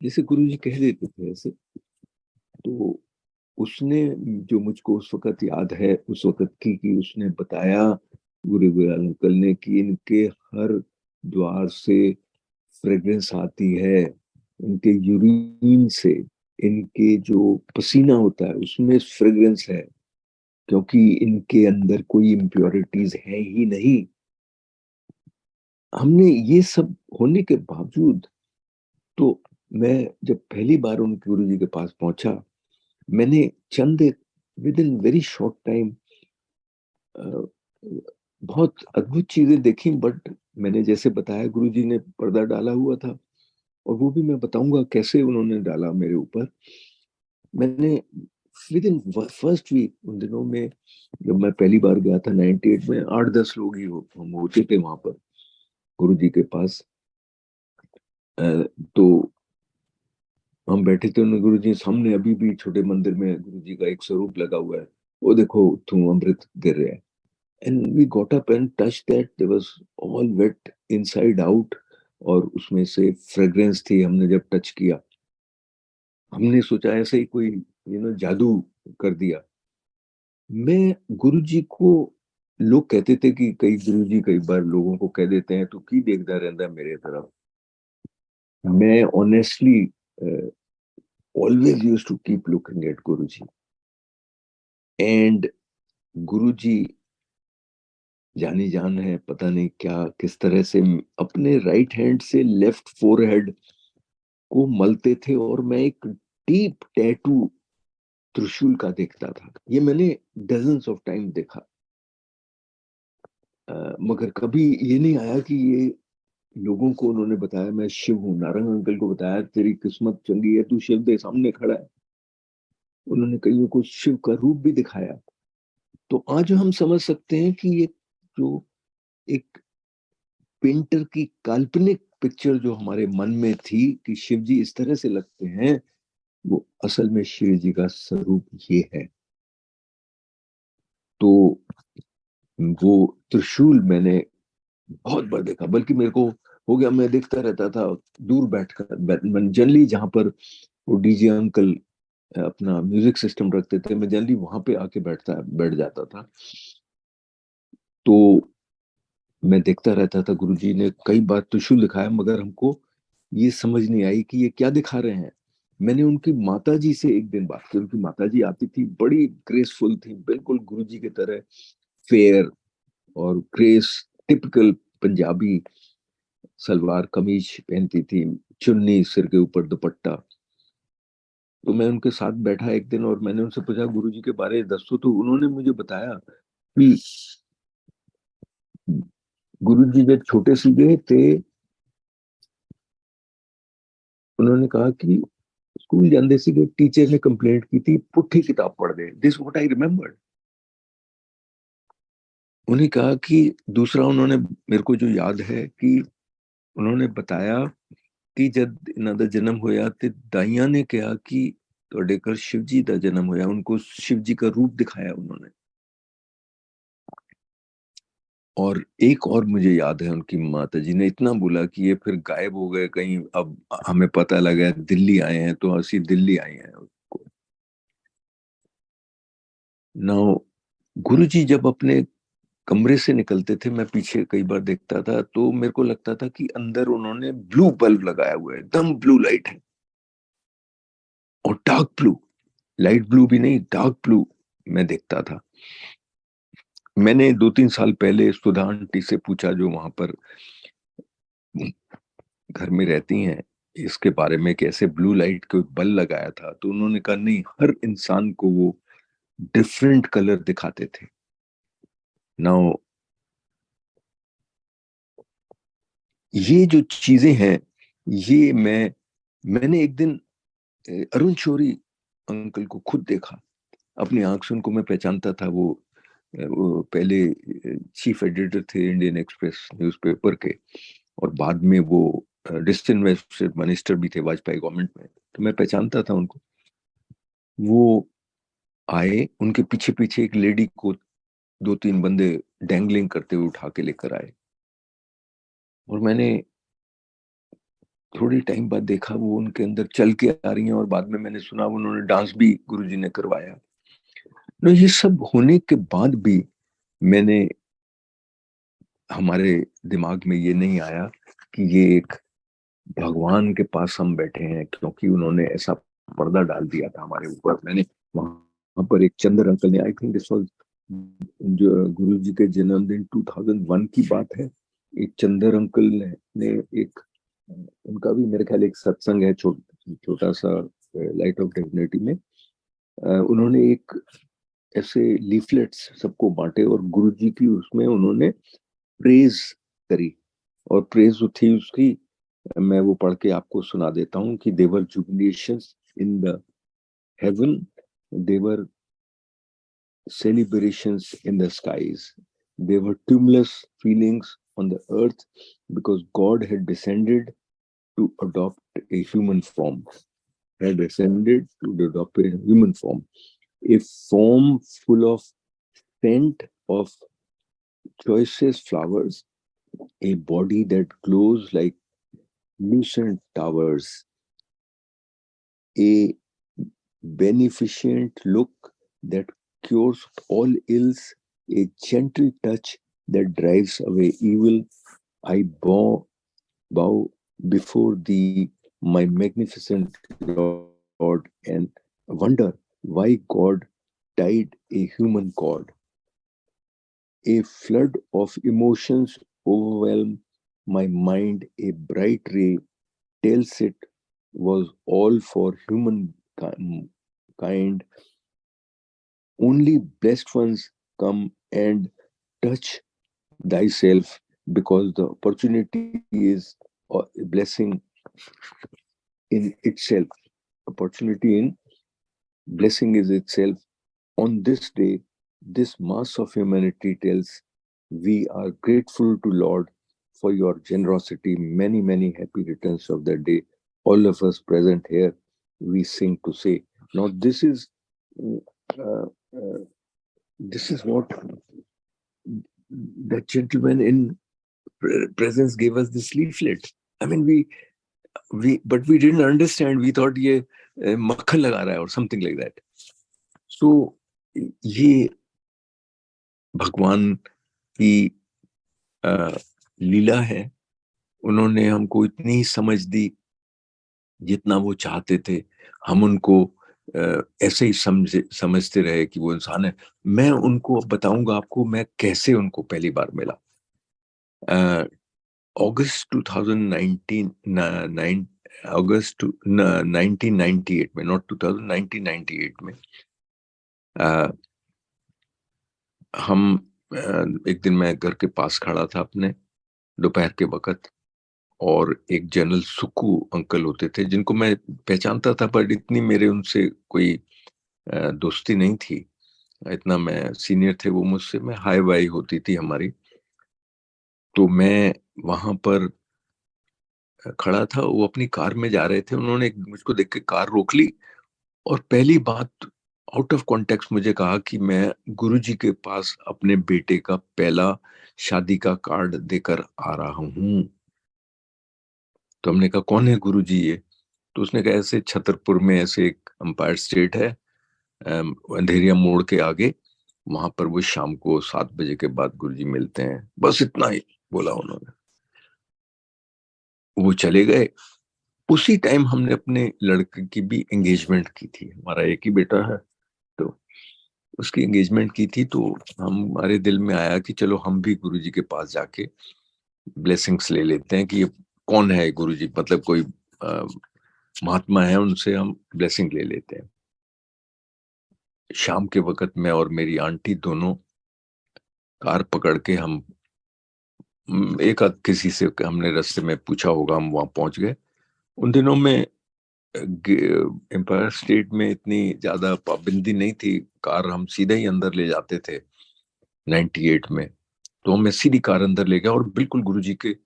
जैसे गुरुजी कह देते थे ऐसे। तो उसने, जो मुझको उस वक्त याद है उस वक्त की, कि उसने बताया ग्रेवाल अंकल ने कि इनके हर द्वार से फ्रेग्रेंस आती है, इनके यूरिन से, इनके जो पसीना होता है उसमें फ्रेग्रेंस है, क्योंकि इनके अंदर कोई इम्प्योरिटीज है ही नहीं। हमने ये सब होने के बावजूद, तो मैं जब पहली बार उनके गुरु जी के पास पहुंचा, मैंने चंद within very short time बहुत अद्भुत चीजें देखी। बट मैंने जैसे बताया, गुरु जी ने पर्दा डाला हुआ था, और वो भी मैं बताऊंगा कैसे उन्होंने डाला मेरे ऊपर। मैंने विद इन फर्स्ट वीक, उन दिनों में जब मैं पहली बार गया था 98 में, 8-10 लोग ही हम होते थे वहां पर गुरु जी के पास। तो हम बैठे थे, उन्होंने गुरु जी सामने, अभी भी छोटे मंदिर में गुरु जी का एक स्वरूप लगा हुआ है, वो देखो तू अमृत गिर रहा है। And we got up and touch that, there was all wet inside out, और उसमें से फ्रेग्रेंस थी। हमने जब टच किया, हमने सोचा ऐसे ही कोई जादू कर दिया। मैं गुरुजी को, लोग कहते थे कि कई गुरुजी कई बार लोगों को कह देते हैं तो की देखता रहता है मेरे तरफ। मैं honestly always use to keep looking at Guruji. And Guruji जानी जान है, पता नहीं क्या किस तरह से अपने राइट हैंड से लेफ्ट फोरहेड को मलते थे, और मैं एक डीप टैटू त्रिशूल का देखता था। ये मैंने डजन्स ऑफ टाइम देखा। मगर कभी ये नहीं आया कि ये लोगों को उन्होंने बताया मैं शिव हूँ। नारंग अंकल को बताया तेरी किस्मत चंगी है, तू शिव दे सामने खड़ा है। उन्होंने कईयों को शिव का रूप भी दिखाया। तो आज हम समझ सकते हैं कि ये जो एक पेंटर की काल्पनिक पिक्चर जो हमारे मन में थी कि शिव जी इस तरह से लगते हैं, वो असल में शिव जी का स्वरूप ये है। तो वो त्रिशूल मैंने बहुत बार देखा, बल्कि मेरे को हो गया, मैं देखता रहता था दूर बैठकर। जनरली जहां पर वो डीजे अंकल अपना म्यूजिक सिस्टम रखते थे, मैं जनरली वहां पे आके बैठ जाता था। तो मैं देखता रहता था। गुरुजी ने कई बार त्रिशूल दिखाया, मगर हमको ये समझ नहीं आई कि ये क्या दिखा रहे हैं। मैंने उनकी माता जी से एक दिन बात की। उनकी माता जी आती थी, बड़ी ग्रेसफुल थी, बिल्कुल गुरुजी की तरह फेयर और ग्रेस, टिपिकल पंजाबी सलवार कमीज पहनती थी, चुन्नी, सिर के ऊपर दुपट्टा। तो मैं उनके साथ बैठा एक दिन, और मैंने उनसे पूछा गुरुजी के बारे में दसो। तो उन्होंने मुझे बताया कि गुरुजी जब छोटे से गए थे, उन्होंने कहा कि स्कूल जाते सी टीचर ने कंप्लेंट की थी पुठी किताब पढ़ दे। This what I remember. उन्हें कहा कि दूसरा, उन्होंने मेरे को जो याद है कि उन्होंने बताया कि जब इन्हों का जन्म होया तो दाइया ने कहा कि ਤੁਹਾਡੇ घर शिव जी का जन्म होया। उनको शिव जी का रूप दिखाया उन्होंने। और एक और मुझे याद है, उनकी माता जी ने इतना बोला कि ये फिर गायब हो गए कहीं, अब हमें पता लगा दिल्ली आए हैं, तो ਅਸੀਂ दिल्ली आए हैं। नाउ गुरुजी जब अपने कमरे से निकलते थे, मैं पीछे कई बार देखता था, तो मेरे को लगता था कि अंदर उन्होंने ब्लू बल्ब लगाया हुआ है, एकदम ब्लू लाइट है, और डार्क ब्लू, लाइट ब्लू भी नहीं, डार्क ब्लू मैं देखता था। मैंने 2-3 साल पहले सुधा आंटी से पूछा, जो वहां पर घर में रहती हैं, इसके बारे में कि ऐसे ब्लू लाइट को बल लगाया था, तो उन्होंने कहा नहीं, हर इंसान को वो डिफरेंट कलर दिखाते थे। नाउ ये जो चीजें हैं, ये मैंने एक दिन अरुण शौरी अंकल को खुद देखा अपनी आंख से। उनको मैं पहचानता था, वो पहले चीफ एडिटर थे इंडियन एक्सप्रेस न्यूज़पेपर के, और बाद में वो डिस्टिंग्विश्ड मिनिस्टर भी थे वाजपेयी गवर्नमेंट में, तो मैं पहचानता था उनको। वो आए, उनके पीछे पीछे एक लेडी को 2-3 बंदे डैंगलिंग करते हुए उठा के लेकर आए, और मैंने थोड़ी टाइम बाद देखा वो उनके अंदर चल के आ रही हैं, और बाद में मैंने सुना उन्होंने डांस भी गुरुजी ने करवाया। तो ये सब होने के बाद भी मैंने हमारे दिमाग में ये नहीं आया कि ये एक भगवान के पास हम बैठे हैं, क्योंकि उन्होंने ऐसा पर्दा डाल दिया था हमारे ऊपर। मैंने वहां पर एक चंद्र अंकल ने, आई थिंक दिस वाज जो गुरु जी के जन्मदिन 2001 की बात है, एक चंद्र अंकल ने एक, उनका भी मेरे ख्याल एक सत्संग है छोटा सा लाइट ऑफ डिविनिटी में, उन्होंने एक ऐसे लीफलेट्स सबको बांटे, और गुरु जी की उसमें उन्होंने प्रेज करी, और प्रेज जो थी उसकी मैं वो पढ़ के आपको सुना देता हूँ कि there jubilations in the heaven, there celebrations in the skies. There were tumultuous feelings on the earth because God had descended to adopt a human form. Had descended to adopt a human form. A form full of scent of choicest flowers, a body that glows like lucent towers, a beneficent look that cures all ills, a gentle touch that drives away evil. I bow before thee, my magnificent Lord, and wonder why God died a human God. A flood of emotions overwhelmed my mind. A bright ray tells it was all for humankind. Only blessed ones come and touch thyself, because the opportunity is a blessing in itself. Opportunity in blessing is itself. On this day, this mass of humanity tells, we are grateful to Lord for your generosity. Many, many happy returns of the day. All of us present here, we sing to say. Now, uh, uh, this is what that gentleman in presence gave us this leaflet. I mean, but we didn't understand. We thought ये मक्खन लगा रहा है or something like that. So ये भगवान की लीला है। उन्होंने हमको इतनी समझ दी जितना वो चाहते थे। हम उनको ऐसे ही समझते रहे कि वो इंसान है। मैं उनको बताऊंगा आपको मैं कैसे उनको पहली बार मिला। अगस्त 1998 में, नॉट 2000, 1998 में हम एक दिन मैं घर के पास खड़ा था अपने दोपहर के वक्त, और एक जनरल सुक्कू अंकल होते थे जिनको मैं पहचानता था, पर इतनी मेरे उनसे कोई दोस्ती नहीं थी। इतना मैं सीनियर थे वो मुझसे, मैं हाई वाई होती थी हमारी। तो मैं वहां पर खड़ा था, वो अपनी कार में जा रहे थे। उन्होंने मुझको देख के कार रोक ली, और पहली बात आउट ऑफ कॉन्टेक्स्ट मुझे कहा कि मैं गुरुजी के पास अपने बेटे का पहला शादी का कार्ड देकर आ रहा हूं। तो हमने कहा कौन है गुरुजी ये? तो उसने कहा ऐसे छतरपुर में ऐसे एक अंपायर स्टेट है, अंधेरिया मोड़ के आगे, वहां पर वो शाम को 7 बजे के बाद गुरुजी मिलते हैं। बस इतना ही बोला उन्होंने, वो चले गए। उसी टाइम हमने अपने लड़के की भी एंगेजमेंट की थी। हमारा एक ही बेटा है, तो उसकी एंगेजमेंट की थी। तो हमारे दिल में आया कि चलो हम भी गुरुजी के पास जाके ब्लेसिंग्स ले लेते हैं कि ये कौन है गुरुजी, मतलब कोई महात्मा हैं, उनसे हम ब्लेसिंग ले लेते हैं। शाम के वक़्त मैं और मेरी आंटी दोनों कार पकड़ के हम एक आध किसी से हमने रास्ते में पूछा होगा, हम वहाँ पहुँच गए। उन दिनों में एम्पायर स्टेट में इतनी ज़्यादा पाबंदी नहीं थी, कार हम सीधे ही अंदर ले जाते थे 98 में। तो मैं सीधी कार अंदर ले गया और बिल्कुल गुरुजी के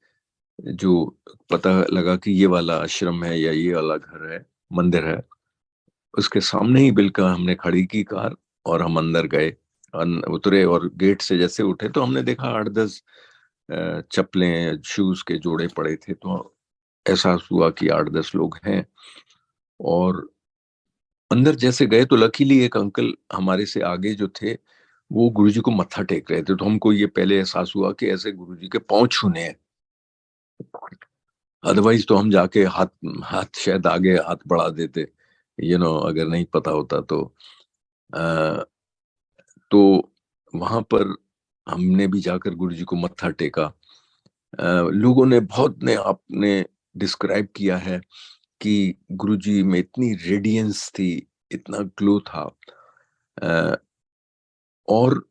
जो पता लगा कि ये वाला आश्रम है या ये वाला घर है, मंदिर है, उसके सामने ही बिल्कुल हमने खड़ी की कार और हम अंदर गए। उतरे और गेट से जैसे उठे तो हमने देखा 8-10 चप्पलें, शूज़ के जोड़े पड़े थे, तो एहसास हुआ कि 8-10 लोग हैं। और अंदर जैसे गए तो लकीली एक अंकल हमारे से आगे जो थे, वो गुरुजी को मत्था टेक रहे थे, तो हमको ये पहले एहसास हुआ कि ऐसे गुरुजी के पाँव छूने हैं। अदरवाइज तो हम जाके हाथ हाथ शायद आगे हाथ बढ़ा देते, अगर नहीं पता होता तो। अ, तो वहाँ पर हमने भी जाकर गुरुजी को मत्था टेका। लोगों ने बहुत ने आपने डिस्क्राइब किया है कि गुरुजी में इतनी रेडियंस थी, इतना ग्लो था। अ, और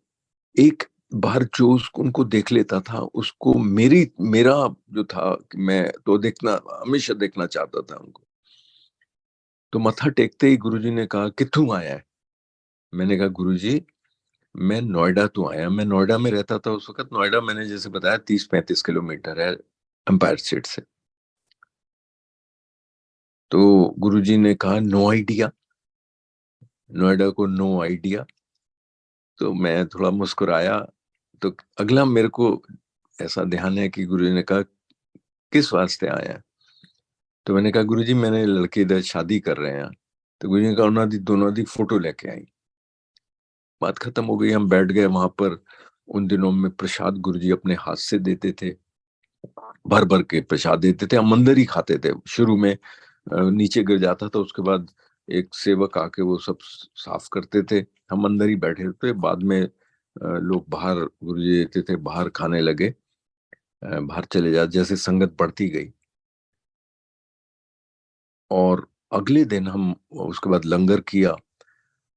एक बार जो उसको उनको देख लेता था, उसको मेरा जो था कि मैं तो हमेशा देखना चाहता था उनको। तो मत्था टेकते ही गुरुजी ने कहा, "कित्थों आया है?" मैंने कहा, "गुरुजी, मैं नोएडा तो आया।" मैं नोएडा में रहता था उस वक़्त। नोएडा मैंने जैसे बताया 30-35 किलोमीटर है एम्पायर स्टेट से। तो गुरुजी ने कहा, "नो आइडिया।" नोएडा को नो आइडिया। तो मैं थोड़ा मुस्कुराया। तो अगला मेरे को ऐसा ध्यान है कि गुरुजी ने कहा, "किस वास्ते आया है?" तो मैंने कहा, "गुरुजी, मैंने लड़के इधर शादी कर रहे हैं।" तो गुरुजी ने कहा, दोनों दी फोटो लेके आई।" बात खत्म हो गई, हम बैठ गए वहां पर। उन दिनों में प्रसाद गुरुजी अपने हाथ से देते थे, भर भर के प्रसाद देते थे, हम अंदर ही खाते थे। शुरू में नीचे गिर जाता था, उसके बाद एक सेवक आके वो सब साफ करते थे, हम अंदर ही बैठे थे। बाद में लोग बाहर गुरुजी देते थे, बाहर खाने लगे। बाहर चले जा, जैसे संगत बढ़ती गई। और अगले दिन हम उसके बाद लंगर किया।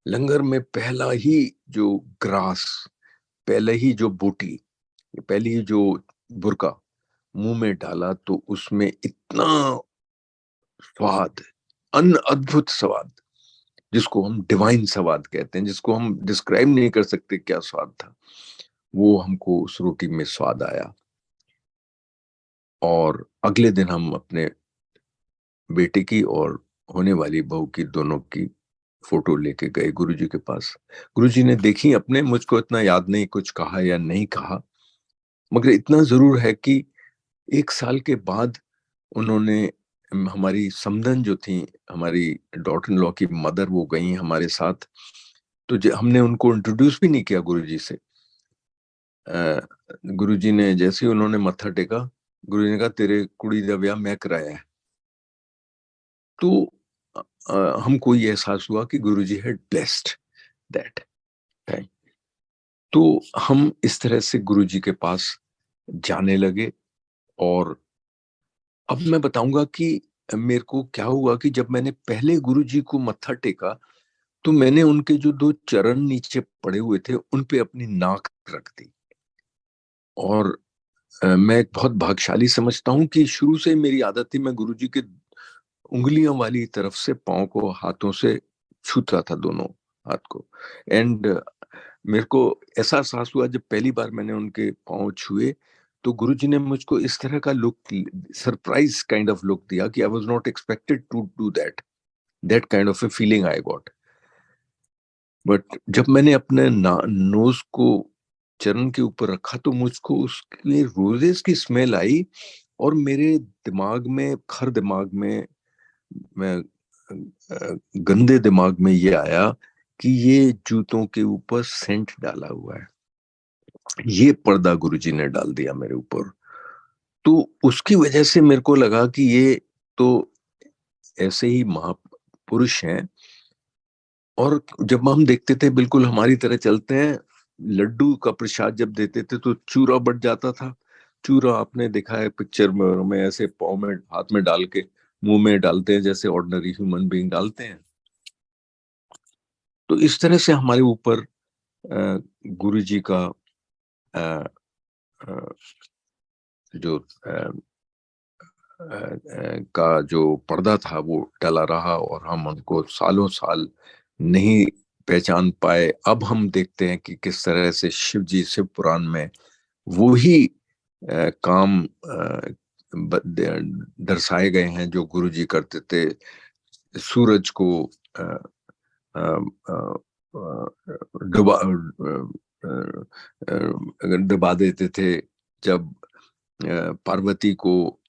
लंगर में पहला ही जो ग्रास, पहले ही जो बोटी, पहली ही जो बुरका मुंह में डाला तो उसमें इतना स्वाद, अद्भुत स्वाद, जिसको हम डिवाइन स्वाद कहते हैं, जिसको हम डिस्क्राइब नहीं कर सकते क्या स्वाद था, वो हमको उस रोटी में स्वाद आया। और अगले दिन हम अपने बेटे की और होने वाली बहू की, दोनों की फोटो लेके गए गुरुजी के पास। गुरुजी ने देखी अपने, मुझको इतना याद नहीं कुछ कहा या नहीं कहा, मगर इतना जरूर है कि 1 साल के बाद उन्होंने हमारी समधन जो थी, हमारी डॉटर इन लॉ की मदर, वो गई हमारे साथ। तो हमने उनको इंट्रोड्यूस भी नहीं किया गुरुजी से। गुरुजी ने जैसे ही उन्होंने मत्था टेका, गुरुजी ने कहा, "तेरे कुड़ी दा ब्याह मैं कराया है।" तो हमको ये एहसास हुआ कि गुरुजी हैड ब्लेस्ड दैट टाइम। तो हम इस तरह से गुरुजी के पास जाने लगे। और अब मैं बताऊंगा कि मेरे को क्या हुआ कि जब मैंने पहले गुरुजी को मत्था टेका, तो मैंने उनके जो 2 चरण नीचे पड़े हुए थे, उन पे अपनी नाक रख दी। और मैं एक बहुत भाग्यशाली समझता हूँ कि शुरू से मेरी आदत थी, मैं गुरुजी के उँगलियों वाली तरफ से पाँव को हाथों से छूता था, दोनों हाथ को। एंड मेरे को ऐसा एहसास हुआ जब पहली बार मैंने उनके पाँव छुए, तो गुरुजी ने मुझको इस तरह का सरप्राइज काइंड ऑफ लुक दिया कि I was not expected to do that. That kind of a feeling I got. But जब मैंने अपने नोज को चरण के ऊपर रखा, तो मुझको उसके रोजेस की स्मेल आई। और मेरे दिमाग में, खर दिमाग में, मैं गंदे दिमाग में ये आया कि ये जूतों के ऊपर सेंट डाला हुआ है, ये पर्दा गुरुजी ने डाल दिया मेरे ऊपर। तो उसकी वजह से मेरे को लगा कि ये तो ऐसे ही महापुरुष हैं। और जब हम देखते थे बिल्कुल हमारी तरह चलते हैं, लड्डू का प्रसाद जब देते थे तो चूरा बट जाता था। चूरा आपने देखा है पिक्चर में ऐसे पाँव में हाथ में डाल के मुंह में डालते हैं जैसे ऑर्डिनरी ह्यूमन बीइंग डालते हैं। तो इस तरह से हमारे ऊपर गुरु जी का अ, अ, जो का जो पर्दा था वो टला रहा और हम उनको सालों साल नहीं पहचान पाए। अब हम देखते हैं कि किस तरह से शिव जी शिव पुराण में वो ही काम दर्शाए गए हैं जो गुरु जी करते थे। सूरज को अ, अ, अ, अ, डुबा डुबा देते थे। जब पार्वती को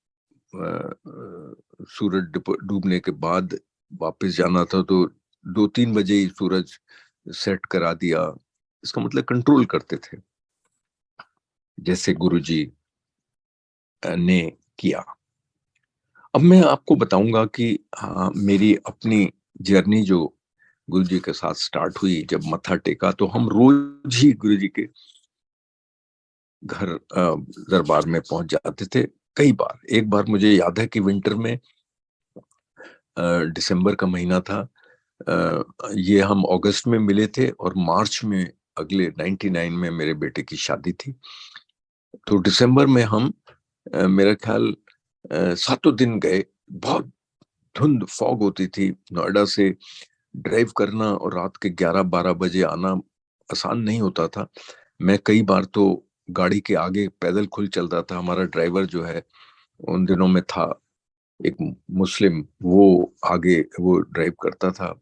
सूरज डूबने के बाद वापस जाना था तो 2-3 बजे ही सूरज सेट करा दिया। इसका मतलब कंट्रोल करते थे, जैसे गुरुजी ने किया। अब मैं आपको बताऊंगा कि हाँ, मेरी अपनी जर्नी जो गुरुजी के साथ स्टार्ट हुई, जब मत्था टेका तो हम रोज ही गुरुजी के घर दरबार में पहुंच जाते थे। कई बार, एक बार मुझे याद है कि विंटर में दिसंबर का महीना था। ये हम अगस्त में मिले थे और मार्च में अगले 99 में मेरे बेटे की शादी थी। तो दिसंबर में हम मेरा ख्याल 7 दिन गए। बहुत धुंध फॉग होती थी। नोएडा से ड्राइव करना और रात के 11-12 बजे आना आसान नहीं होता था। मैं कई बार तो गाड़ी के आगे पैदल खुल चलता था। हमारा ड्राइवर जो है उन दिनों में था एक मुस्लिम, वो आगे वो ड्राइव करता था।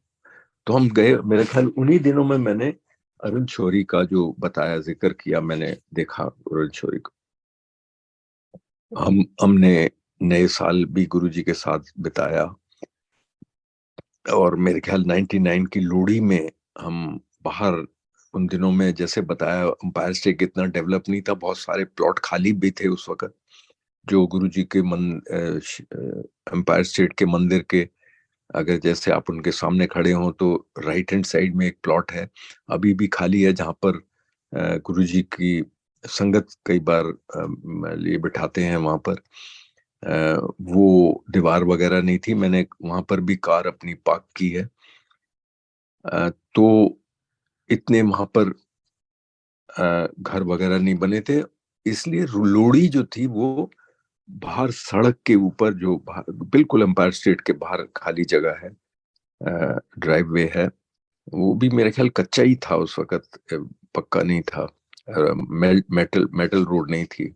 तो हम गए। मेरे ख्याल उन्हीं दिनों में मैंने अरुण शौरी का जो बताया, जिक्र किया, मैंने देखा अरुण शौरी को। हमने नए साल भी गुरुजी के साथ बिताया और मेरे ख्याल 99 की लोहड़ी में हम बाहर, उन दिनों में जैसे बताया एम्पायर स्टेट इतना डेवलप नहीं था, बहुत सारे प्लॉट खाली भी थे उस वक्त। जो गुरुजी के एम्पायर स्टेट के मंदिर के, अगर जैसे आप उनके सामने खड़े हों तो राइट हैंड साइड में एक प्लॉट है, अभी भी खाली है, जहां पर गुरुजी की संगत कई बार लिए बिठाते हैं वहां पर। वो दीवार वगैरह नहीं थी, मैंने वहां पर भी कार अपनी पार्क की है। तो इतने वहां पर घर वगैरह नहीं बने थे, इसलिए लोहड़ी जो थी वो बाहर सड़क के ऊपर, जो बिल्कुल एम्पायर स्टेट के बाहर खाली जगह है, ड्राइववे है, वो भी मेरे ख्याल कच्चा ही था उस वक्त, पक्का नहीं था। मेटल मेटल रोड नहीं थी।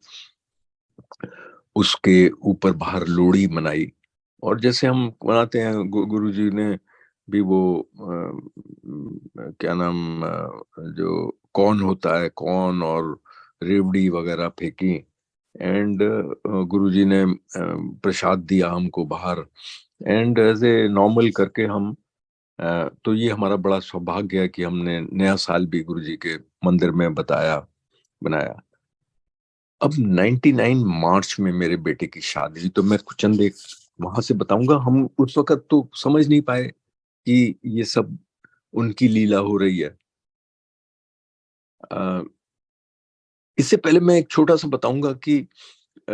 उसके ऊपर बाहर लोहड़ी मनाई। और जैसे हम मनाते हैं, गुरु जी ने भी वो क्या नाम, जो कौन होता है, कौन और रेवड़ी वगैरह फेंकी। एंड गुरु जी ने प्रसाद दिया हमको बाहर। एंड एज ए नॉर्मल करके हम तो ये हमारा बड़ा सौभाग्य है कि हमने नया साल भी गुरु जी के मंदिर में बनाया। अब 99 मार्च में मेरे बेटे की शादी हुई, तो मैं कुछ चंद एक वहां से बताऊंगा। हम उस वक्त तो समझ नहीं पाए कि ये सब उनकी लीला हो रही है। अ, इससे पहले मैं एक छोटा सा बताऊंगा कि अ,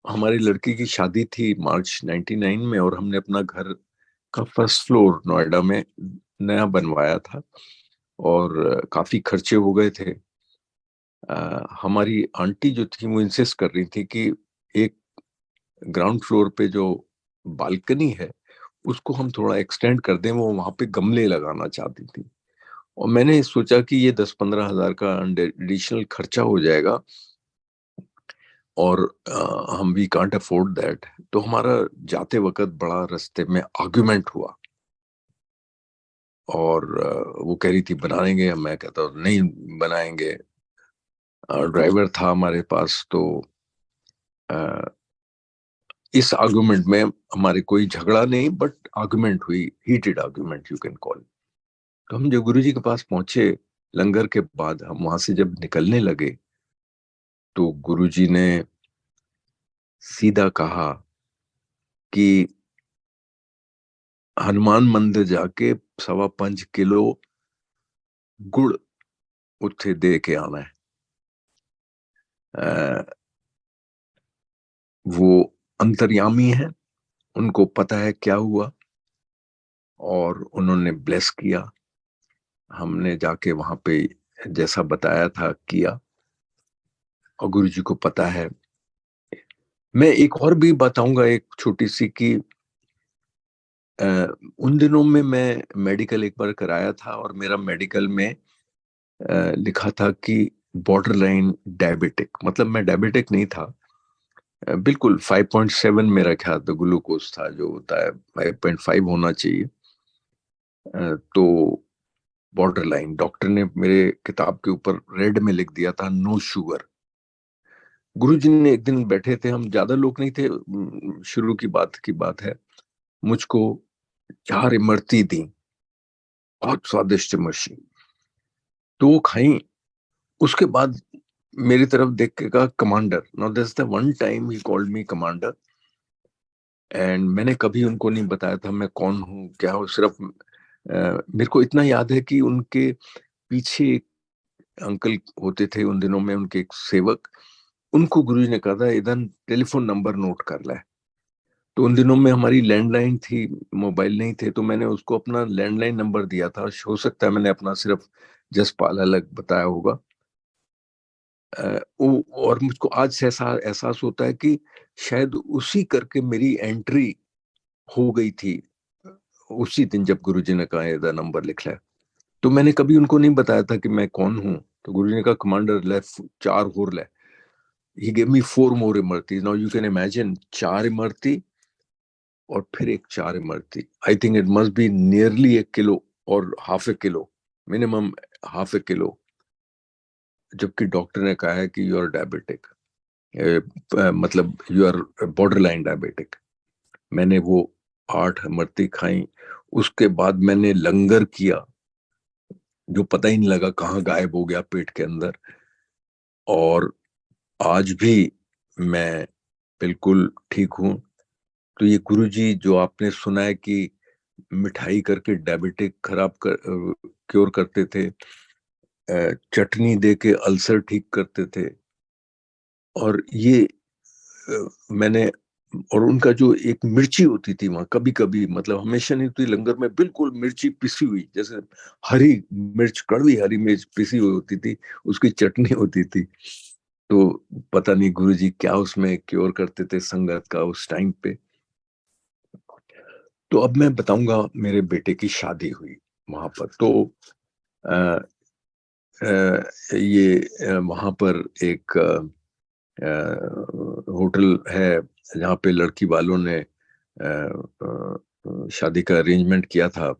हमारी लड़की की शादी थी मार्च 99 में, और हमने अपना घर का फर्स्ट फ्लोर नोएडा में नया बनवाया था और काफी खर्चे हो गए थे। हमारी आंटी जो थी वो इंसिस्ट कर रही थी कि एक ग्राउंड फ्लोर पे जो बालकनी है उसको हम थोड़ा एक्सटेंड कर दें, वो वहां पे गमले लगाना चाहती थी। और मैंने सोचा कि ये 10-15 हजार का एडिशनल खर्चा हो जाएगा और हम वी कांट अफोर्ड दैट। तो हमारा जाते वक्त बड़ा रास्ते में आर्गुमेंट हुआ और वो कह रही थी बनाएंगे, मैं कहता हूँ नहीं बनाएंगे। ड्राइवर था हमारे पास, तो इस आर्गुमेंट में हमारे कोई झगड़ा नहीं, बट आर्गुमेंट हुई, heated argument you can call. तो हम जब गुरुजी के पास पहुंचे लंगर के बाद, हम वहां से जब निकलने लगे तो गुरुजी ने सीधा कहा कि हनुमान मंदिर जाके 5.25 किलो गुड़ उत्थे दे के आना है। वो अंतर्यामी है, उनको पता है क्या हुआ और उन्होंने ब्लेस किया। हमने जाके वहां पे जैसा बताया था किया, और गुरुजी को पता है। मैं एक और भी बताऊंगा, एक छोटी सी कि उन दिनों में मैं मेडिकल एक बार कराया था, और मेरा मेडिकल में लिखा था कि बॉर्डर लाइन डायबिटिक, मतलब मैं डायबिटिक नहीं था। बिल्कुल 5.7 मेरा ख्याल था, ग्लूकोज था, जो होता है 5.5 होना चाहिए। तो बॉर्डर लाइन, डॉक्टर ने मेरे किताब के ऊपर रेड में लिख दिया था नो शुगर। गुरुजी ने एक दिन बैठे थे, हम ज्यादा लोग नहीं थे, शुरू की बात है, मुझको 4 इमरती दी, बहुत स्वादिष्ट इमरती। तो वो खाई, उसके बाद मेरी तरफ देख के कहा commander. Now this the one time he called me commander, and मैंने कभी उनको नहीं बताया था मैं कौन हूँ क्या हूँ। सिर्फ मेरे को इतना याद है कि उनके पीछे एक अंकल होते थे उन दिनों में, उनके एक सेवक, उनको गुरुजी ने कहा था इधर टेलीफोन नंबर नोट कर ले। तो उन दिनों में हमारी लैंडलाइन थी, मोबाइल नहीं थे, तो मैंने उसको अपना लैंडलाइन नंबर दिया था। हो सकता है मैंने अपना सिर्फ जसपाल अलग बताया होगा। और मुझको आज से ऐसा एहसास होता है कि शायद उसी करके मेरी एंट्री हो गई थी उसी दिन, जब गुरुजी ने कहा इधर नंबर लिख ले। तो मैंने कभी उनको नहीं बताया था कि मैं कौन हूँ। तो गुरुजी ने कहा कमांडर ले 4 और ले। He gave me 4 more imarti. Now you can imagine, 4 इमरती और फिर एक 4 इमरती। I think it must be nearly 1 kilo और half a kilo, minimum half a kilo, जबकि डॉक्टर ने कहा है कि यू आर डायबिटिक, मतलब you are borderline diabetic. मैंने वो 8 इमरती खाई। उसके बाद मैंने लंगर किया, जो पता ही नहीं लगा कहाँ गायब हो गया पेट के अंदर। और आज भी मैं बिल्कुल ठीक हूँ। तो ये गुरुजी जो आपने सुना है कि मिठाई करके डायबिटिक खराब कर क्योर करते थे, चटनी दे के अल्सर ठीक करते थे, और ये मैंने, और उनका जो एक मिर्ची होती थी वहां, कभी कभी, मतलब हमेशा नहीं होती, लंगर में बिल्कुल मिर्ची पिसी हुई, जैसे हरी मिर्च, कड़वी हरी मिर्च पिसी हुई होती थी, उसकी चटनी होती थी। तो पता नहीं गुरुजी क्या उसमें क्योर करते थे संगत का उस टाइम पे। तो अब मैं बताऊंगा, मेरे बेटे की शादी हुई वहां पर। तो आ, ये वहां पर एक होटल है जहाँ पे लड़की वालों ने शादी का अरेंजमेंट किया था।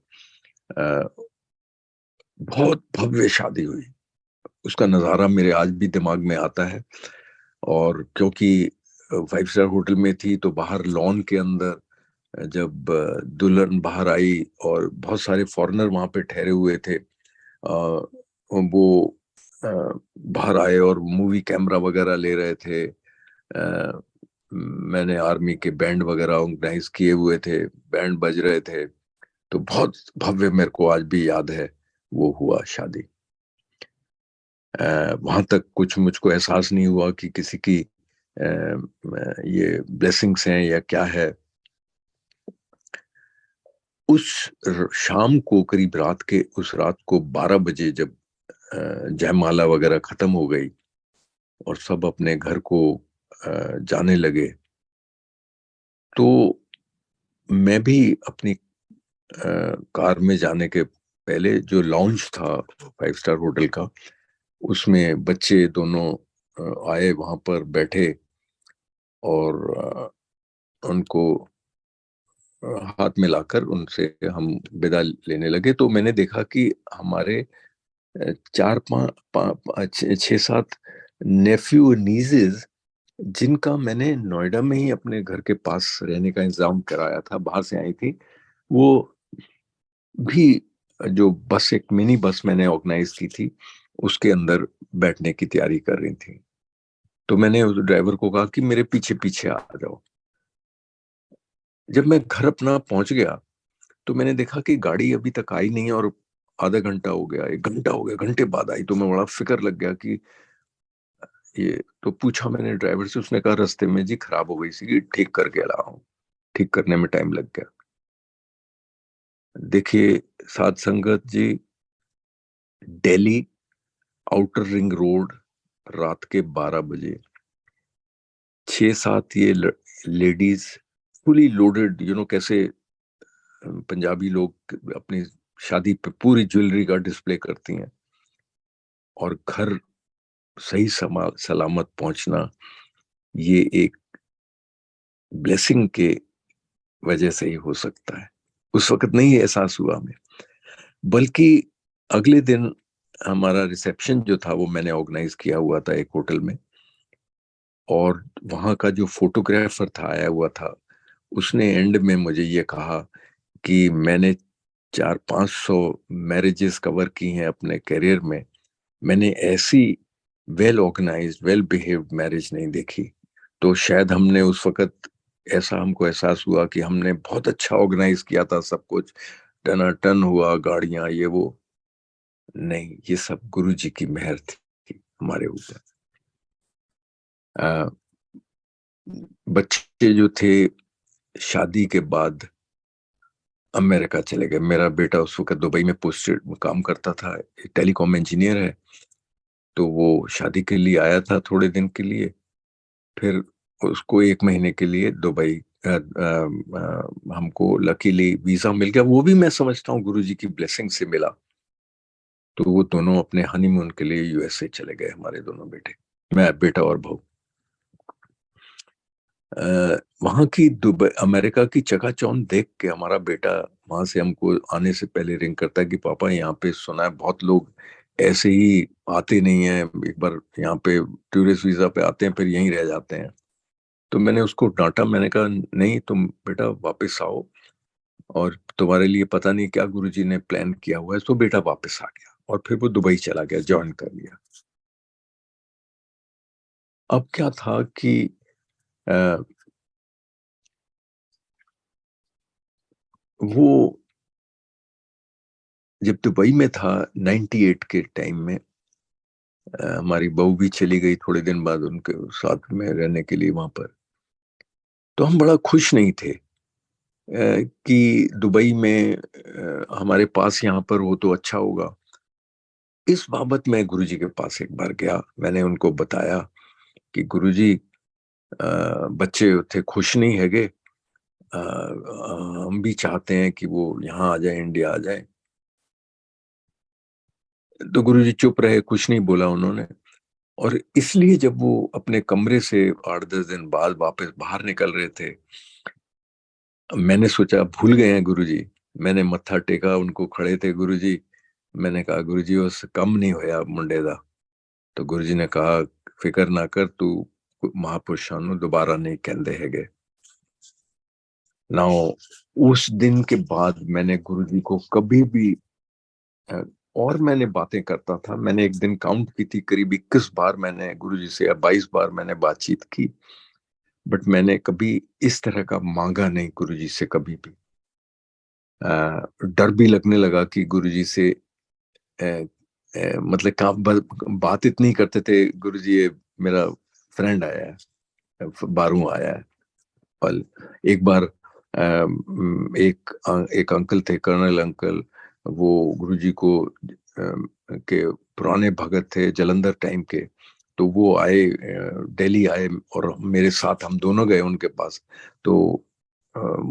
बहुत भव्य शादी हुई, उसका नज़ारा मेरे आज भी दिमाग में आता है। और क्योंकि 5 स्टार होटल में थी, तो बाहर लॉन के अंदर जब दुल्हन बाहर आई, और बहुत सारे फॉरेनर वहां पे ठहरे हुए थे, वो बाहर आए और मूवी कैमरा वगैरह ले रहे थे। मैंने आर्मी के बैंड वगैरह ऑर्गेनाइज किए हुए थे, बैंड बज रहे थे। तो बहुत भव्य, मेरे को आज भी याद है वो हुआ शादी। वहां तक कुछ मुझको एहसास नहीं हुआ कि किसी की ये ब्लेसिंग्स हैं या क्या है। उस शाम को, करीब रात के, उस रात को 12 बजे जब जयमाला वगैरह खत्म हो गई और सब अपने घर को जाने लगे, तो मैं भी अपनी कार में जाने के पहले, जो लॉन्च था 5 स्टार होटल का, उसमें बच्चे दोनों आए, वहां पर बैठे, और उनको हाथ मिलाकर उनसे हम विदा लेने लगे। तो मैंने देखा कि हमारे 4 5 6 7 नेफ्यू नीजेस, जिनका मैंने नोएडा में ही अपने घर के पास रहने का इंतजाम कराया था, बाहर से आई थी, वो भी, जो बस, एक मिनी बस मैंने ऑर्गेनाइज की थी, उसके अंदर बैठने की तैयारी कर रही थी। तो मैंने उस ड्राइवर को कहा कि मेरे पीछे पीछे आ जाओ। जब मैं घर अपना पहुंच गया, तो मैंने देखा कि गाड़ी अभी तक आई नहीं है, और आधा घंटा हो गया, 1 घंटा हो गया, घंटे बाद आई। तो मैं बड़ा फिक्र लग गया कि ये, तो पूछा मैंने ड्राइवर से, उसने कहा रास्ते में जी खराब हो गई सी, ठीक करके ला हूं। ठीक करने में टाइम लग गया। देखिए साध संगत जी, दिल्ली आउटर रिंग रोड, रात के 12 बजे 6-7 ये लेडीज फुली लोडेड, कैसे पंजाबी लोग अपनी शादी पे पूरी ज्वेलरी का डिस्प्ले करती हैं, और घर सही सलामत पहुंचना, ये एक ब्लेसिंग के वजह से ही हो सकता है। उस वक्त नहीं एहसास हुआ हमें, बल्कि अगले दिन हमारा रिसेप्शन जो था वो मैंने ऑर्गेनाइज किया हुआ था एक होटल में, और वहां का जो फोटोग्राफर था आया हुआ था, उसने एंड में मुझे ये कहा कि मैंने 400-500 मैरिजेस कवर की हैं अपने करियर में, मैंने ऐसी well organised well behaved marriage नहीं देखी। तो शायद हमने उस वक्त ऐसा हमको एहसास हुआ कि हमने बहुत अच्छा ऑर्गेनाइज किया था, सब कुछ टनाटन हुआ, गाड़ियां ये वो। नहीं, ये सब गुरु जी की मेहर थी हमारे ऊपर। अ, बच्चे जो थे शादी के बाद अमेरिका चले गए। मेरा बेटा उस वक्त दुबई में पोस्टेड काम करता था, टेलीकॉम इंजीनियर है। तो वो शादी के लिए आया था थोड़े दिन के लिए, फिर उसको 1 महीने के लिए दुबई हमको लकीली वीजा मिल गया। वो भी मैं समझता हूँ गुरुजी की ब्लेसिंग से मिला। तो वो दोनों अपने हनीमून के लिए यूएसए चले गए, हमारे दोनों बेटे, मैं बेटा और बहू। वहां की दुबई अमेरिका की चकाचौंध देख के हमारा बेटा वहां से हमको आने से पहले रिंग करता है कि पापा यहाँ पे सुना है बहुत लोग ऐसे ही आते नहीं है, एक बार यहाँ पे टूरिस्ट वीजा पे आते हैं फिर यहीं रह जाते हैं। तो मैंने उसको डांटा, मैंने कहा नहीं तुम बेटा वापस आओ, और तुम्हारे लिए पता नहीं क्या गुरुजी ने प्लान किया हुआ है। तो बेटा वापस आ गया और फिर वो दुबई चला गया, ज्वाइन कर लिया। अब क्या था कि अ, वो जब दुबई में था 98 के टाइम में, हमारी बहू भी चली गई थोड़े दिन बाद उनके साथ में रहने के लिए वहां पर। तो हम बड़ा खुश नहीं थे कि दुबई में हमारे पास यहाँ पर हो तो अच्छा होगा। इस बाबत मैं गुरुजी के पास एक बार गया, मैंने उनको बताया कि गुरुजी बच्चे थे खुश नहीं हैगे, हम भी चाहते हैं कि वो यहाँ आ जाए, इंडिया आ जाए। तो गुरुजी चुप रहे, कुछ नहीं बोला उन्होंने। और इसलिए जब वो अपने कमरे से 8-10 दिन बाद वापस बाहर निकल रहे थे, मैंने सोचा भूल गए हैं गुरुजी। मैंने मत्था टेका, उनको खड़े थे गुरुजी। मैंने कहा गुरुजी उस कम नहीं होया मुंडे दा। तो गुरुजी ने कहा फिकर ना कर तू, महापुरुषों ਨੂੰ दोबारा नहीं कहते हैगे। नाउ उस दिन के बाद मैंने गुरुजी को कभी भी अ, और मैंने बातें करता था, मैंने एक दिन काउंट की थी, करीब 21 बार मैंने गुरुजी से, या 22 बार मैंने बातचीत की। बट मैंने कभी इस तरह का मांगा नहीं गुरुजी से कभी भी। डर भी लगने लगा कि गुरुजी से मतलब बात इतनी करते थे गुरुजी, ये मेरा फ्रेंड आया है, बारू आया है। पल एक बार एक अंकल थे, कर्नल अंकल, वो गुरुजी को के पुराने भगत थे जलंधर टाइम के। तो वो आए, दिल्ली आए, और मेरे साथ हम दोनों गए उनके पास। तो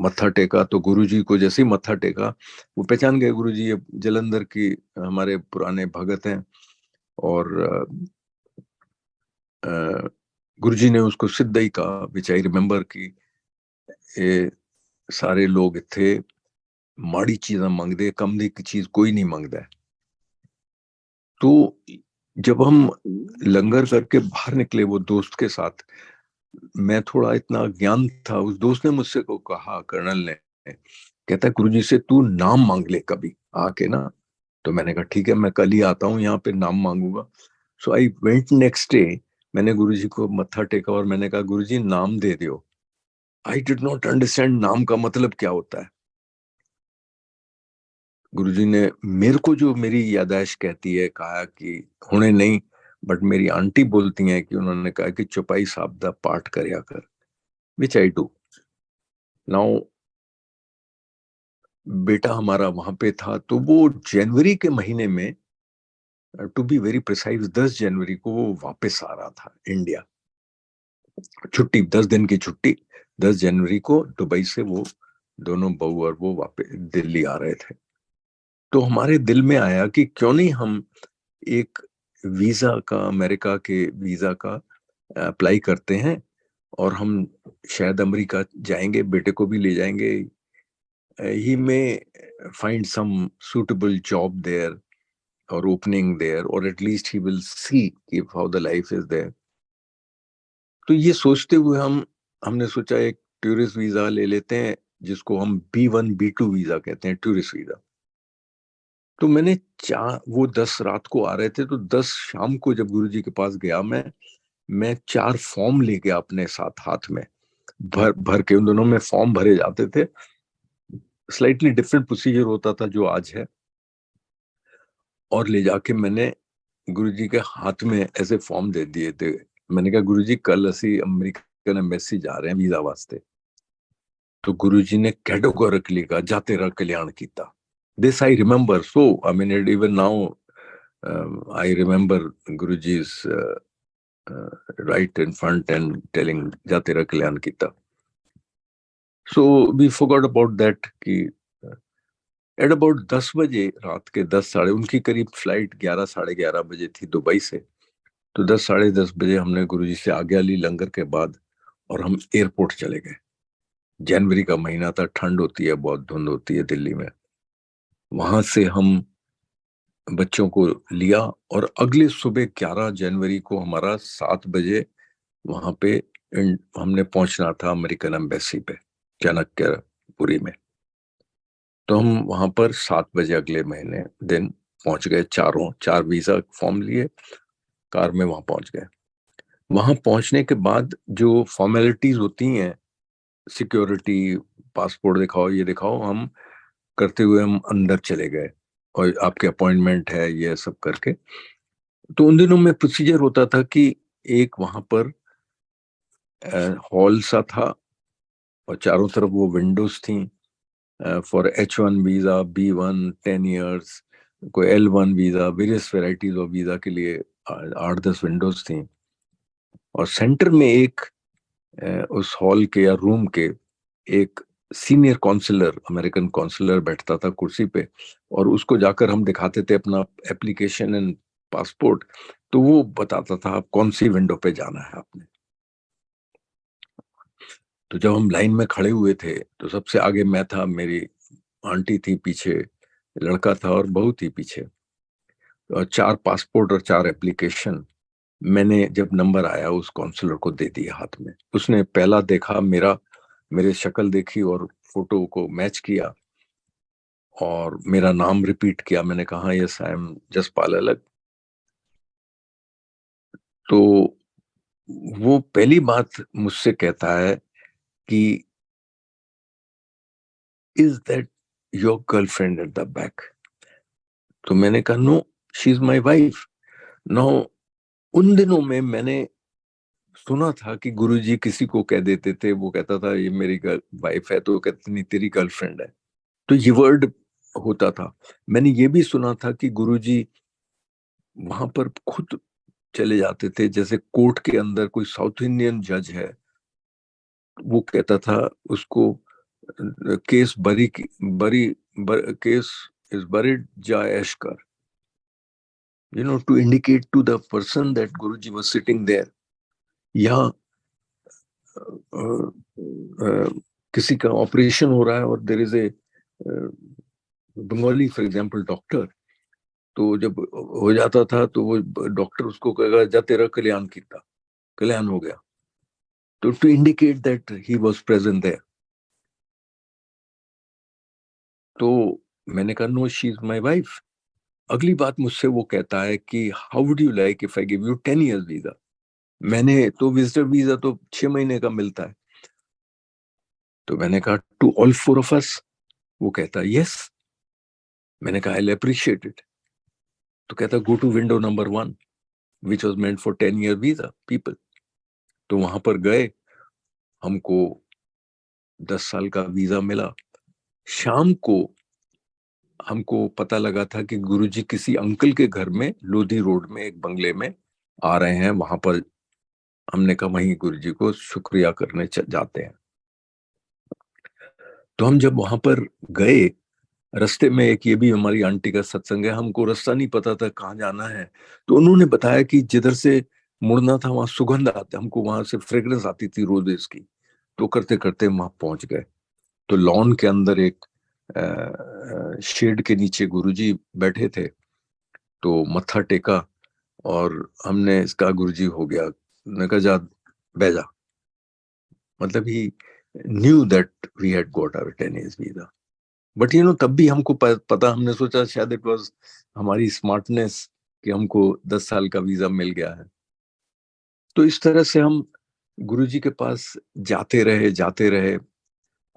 मत्था टेका, तो गुरुजी को जैसे ही मत्था टेका वो पहचान गए गुरुजी ये जलंधर की हमारे पुराने भगत हैं। और गुरुजी ने उसको सिद्ध ही कहा, विच आई रिमेंबर, कि ये सारे लोग इत्थे माड़ी चीज़ां मंगदे, कम दी चीज कोई नहीं मांगदा है। तो जब हम लंगर करके बाहर निकले वो दोस्त के साथ, मैं थोड़ा इतना ज्ञान था, उस दोस्त ने मुझसे को कहा, कर्नल ने, कहता है गुरुजी से तू नाम मांग ले कभी आके ना। तो मैंने कहा ठीक है, मैं कल ही आता हूँ यहाँ पे, नाम मांगूंगा। सो आई वेंट नेक्स्ट डे, मैंने गुरुजी को मत्था टेका और मैंने कहा गुरुजी नाम दे दियो। आई डिड नॉट अंडरस्टैंड नाम का मतलब क्या होता है। गुरुजी ने मेरे को, जो मेरी याददाश्त कहती है, कहा कि हुणे नहीं, बट मेरी आंटी बोलती हैं कि उन्होंने कहा कि चौपाई साहब दा पाठ करया कर, विच आई डू। नाउ बेटा हमारा वहां पे था, तो वो जनवरी के महीने में, टू बी वेरी प्रिसाइज 10 जनवरी को वो वापस आ रहा था इंडिया। छुट्टी, 10 दिन की छुट्टी, 10 जनवरी को दुबई से वो दोनों बहू और वो वापस दिल्ली आ रहे थे। तो हमारे दिल में आया कि क्यों नहीं हम एक वीजा का, अमेरिका के वीजा का अप्लाई करते हैं और हम शायद अमेरिका जाएंगे, बेटे को भी ले जाएंगे। He may find some suitable job there or opening there, or at least he will see if how the life is there. तो ये सोचते हुए हमने सोचा एक टूरिस्ट वीजा ले लेते हैं, जिसको हम B1 B2 वीजा कहते हैं, टूरिस्ट वीजा। तो मैंने वो 10 रात को आ रहे थे, तो 10 शाम को जब गुरुजी के पास गया, मैं 4 फॉर्म ले गया अपने साथ, हाथ में भर भर के। उन दोनों में फॉर्म भरे जाते थे, स्लाइटली डिफरेंट प्रोसीजर होता था जो आज है, और ले जाके मैंने गुरुजी के हाथ में ऐसे फॉर्म दे दिए थे। मैंने कहा गुरुजी कल असी अमेरिकन एम्बेसी जा रहे हैं वीजा वास्ते। तो गुरुजी ने कैटेगोरिकली कहा जा तेरा कल्याण कीता। This I remember, so I mean it even now I remember Guruji's right in front and telling जा तेरा कल्याण कीता। So we forgot about that कि एट अबाउट 10 बजे, रात के 10 साढ़े, उनकी करीब फ्लाइट 11 साढ़े 11 बजे थी दुबई से। तो 10 साढ़े 10 बजे हमने गुरुजी से आज्ञा ली लंगर के बाद, और हम एयरपोर्ट चले गए। जनवरी का महीना था, ठंड होती है, बहुत धुंध होती है दिल्ली में। वहां से हम बच्चों को लिया, और अगले सुबह 11 जनवरी को हमारा 7 बजे वहां पे हमने पहुंचना था अमेरिकन एम्बेसी पे, चाणक्यपुरी में। तो हम वहां पर 7 बजे अगले महीने दिन पहुंच गए। 4 वीजा फॉर्म लिए, कार में वहां पहुंच गए। वहां पहुंचने के बाद जो फॉर्मेलिटीज होती हैं, सिक्योरिटी, पासपोर्ट दिखाओ, ये दिखाओ, हम करते हुए हम अंदर चले गए, और आपके अपॉइंटमेंट है ये सब करके। तो उन दिनों में प्रोसीजर होता था कि एक वहां पर हॉल सा था, और चारों तरफ वो विंडोज थी for H1 visa, B1 10 years, कोई L1 visa, various varieties of visa के लिए 8-10 विंडोज थी। और सेंटर में एक उस हॉल के या रूम के एक सीनियर काउंसलर, अमेरिकन काउंसलर बैठता था कुर्सी पे, और उसको जाकर हम दिखाते थे अपना एप्लीकेशन एंड पासपोर्ट। तो वो बताता था आप कौन सी विंडो पे जाना है आपने। तो जब हम लाइन में खड़े हुए थे, तो सबसे आगे मैं था, मेरी आंटी थी पीछे, लड़का था और बहू थी पीछे, और 4 पासपोर्ट और 4 एप्लीकेशन मैंने, जब नंबर आया, उस काउंसलर को दे दिया हाथ में। उसने पहला देखा, मेरे शक्ल देखी और फोटो को मैच किया, और मेरा नाम रिपीट किया। मैंने कहा यस आई एम जसपाल अलग। तो वो पहली बात मुझसे कहता है कि is that your girlfriend at the back? तो मैंने कहा no, she is my wife. No, उन दिनों में मैंने सुना था कि गुरुजी किसी को कह देते थे, वो कहता था ये मेरी वाइफ है, तो वो कहते नहीं तेरी गर्लफ्रेंड है। तो ये वर्ड होता था। मैंने ये भी सुना था कि गुरुजी वहां पर खुद चले जाते थे, जैसे कोर्ट के अंदर कोई साउथ इंडियन जज है, वो कहता था उसको केस केस इज बरीड, जा ऐश कर, to indicate to the person that Guruji was sitting there. या किसी का ऑपरेशन हो रहा है और there is a Bengali for example doctor, तो जब हो जाता था तो वो डॉक्टर उसको कहेगा जा तेरा कल्याण किया, कल्याण हो गया, तो to indicate that he was present there. तो मैंने कहा no, she is my wife. अगली बात मुझसे वो कहता है कि how would you like if I give you 10 years visa? मैंने तो विजिटर वीजा तो 6 महीने का मिलता है। तो मैंने कहा टू ऑल 4 ऑफ अस? वो कहता है यस। मैंने कहा आई अप्रिशिएट इट। तो कहता go to window number 1 which was meant for 10 year visa people. तो वहां पर गए, हमको 10 साल का वीजा मिला। शाम को हमको पता लगा था कि गुरुजी किसी अंकल के घर में लोधी रोड में एक बंगले में आ रहे हैं। वहां पर हमने कहा वहीं गुरुजी को शुक्रिया करने जाते हैं। तो हम जब वहां पर गए, रास्ते में एक ये भी हमारी आंटी का सत्संग है, हमको रास्ता नहीं पता था कहाँ जाना है। तो उन्होंने बताया कि जिधर से मुड़ना था वहां सुगंध आती, हमको वहां से फ्रेग्रेंस आती थी रोजेस की। तो करते करते वहां पहुंच गए। तो लॉन के अंदर एक शेड के नीचे गुरुजी बैठे थे। तो मत्था टेका और हमने इसका गुरुजी हो गया। मैंने कहा जा बह जा। मतलब he knew that we had got our 10 years visa. But तब भी हमको पता, हमने सोचा शायद इट वाज हमारी स्मार्टनेस कि हमको 10 साल का वीजा मिल गया है। तो इस तरह से हम गुरुजी के पास जाते रहे।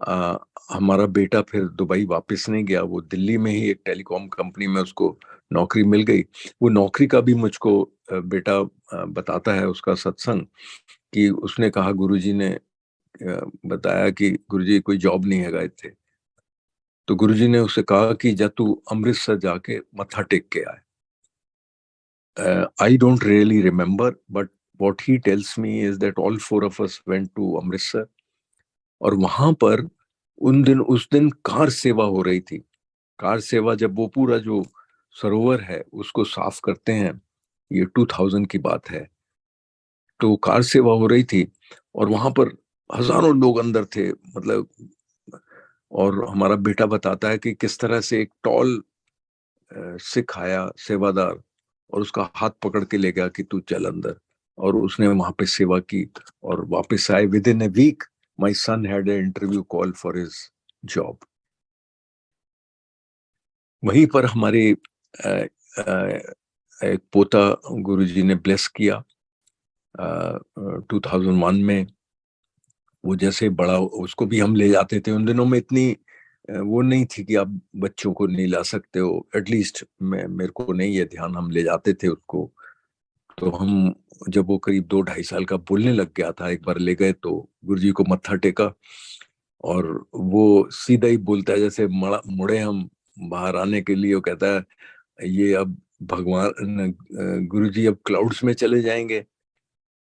आ, हमारा बेटा फिर दुबई वापस नहीं गया, वो दिल्ली में ही एक टेलीकॉम कंपनी में उसको नौकरी मिल गई। वो नौकरी का भी मुझको बेटा बताता है उसका सत्संग, कि उसने कहा गुरुजी ने बताया कि गुरुजी कोई जॉब नहीं है इतने। तो गुरुजी ने उसे कहा कि जा तू अमृतसर जाके मत्था टेक के आए। I don't really remember, but what he tells me is that all four of us went to Amritsar. और वहां पर उस दिन कार सेवा हो रही थी। कार सेवा जब वो पूरा जो सरोवर है उसको साफ करते हैं, ये 2000 की बात है। तो कार सेवा हो रही थी और वहां पर हजारों लोग अंदर थे, मतलब। और हमारा बेटा बताता है कि किस तरह से एक टॉल सिख आया सेवादार और उसका हाथ पकड़ के ले गया कि तू चल अंदर। और उसने वहां पे सेवा की और वापस आए। Within a week my son had a interview call for his job. वहीं पर हमारे एक पोता गुरुजी ने ब्लेस किया 2001 में। वो जैसे बड़ा, उसको भी हम ले जाते थे। उन दिनों में इतनी वो नहीं थी कि आप बच्चों को नहीं ला सकते हो। एटलीस्ट मेरे को नहीं ये ध्यान, हम ले जाते थे उसको। तो हम जब वो करीब 2-2.5 साल का बोलने लग गया था, एक बार ले गए तो गुरुजी को मत्था टेका और वो सीधा ही बोलता है, जैसे मुड़े हम बाहर आने के लिए। वो कहता है ये अब भगवान गुरुजी अब क्लाउड्स में चले जाएंगे।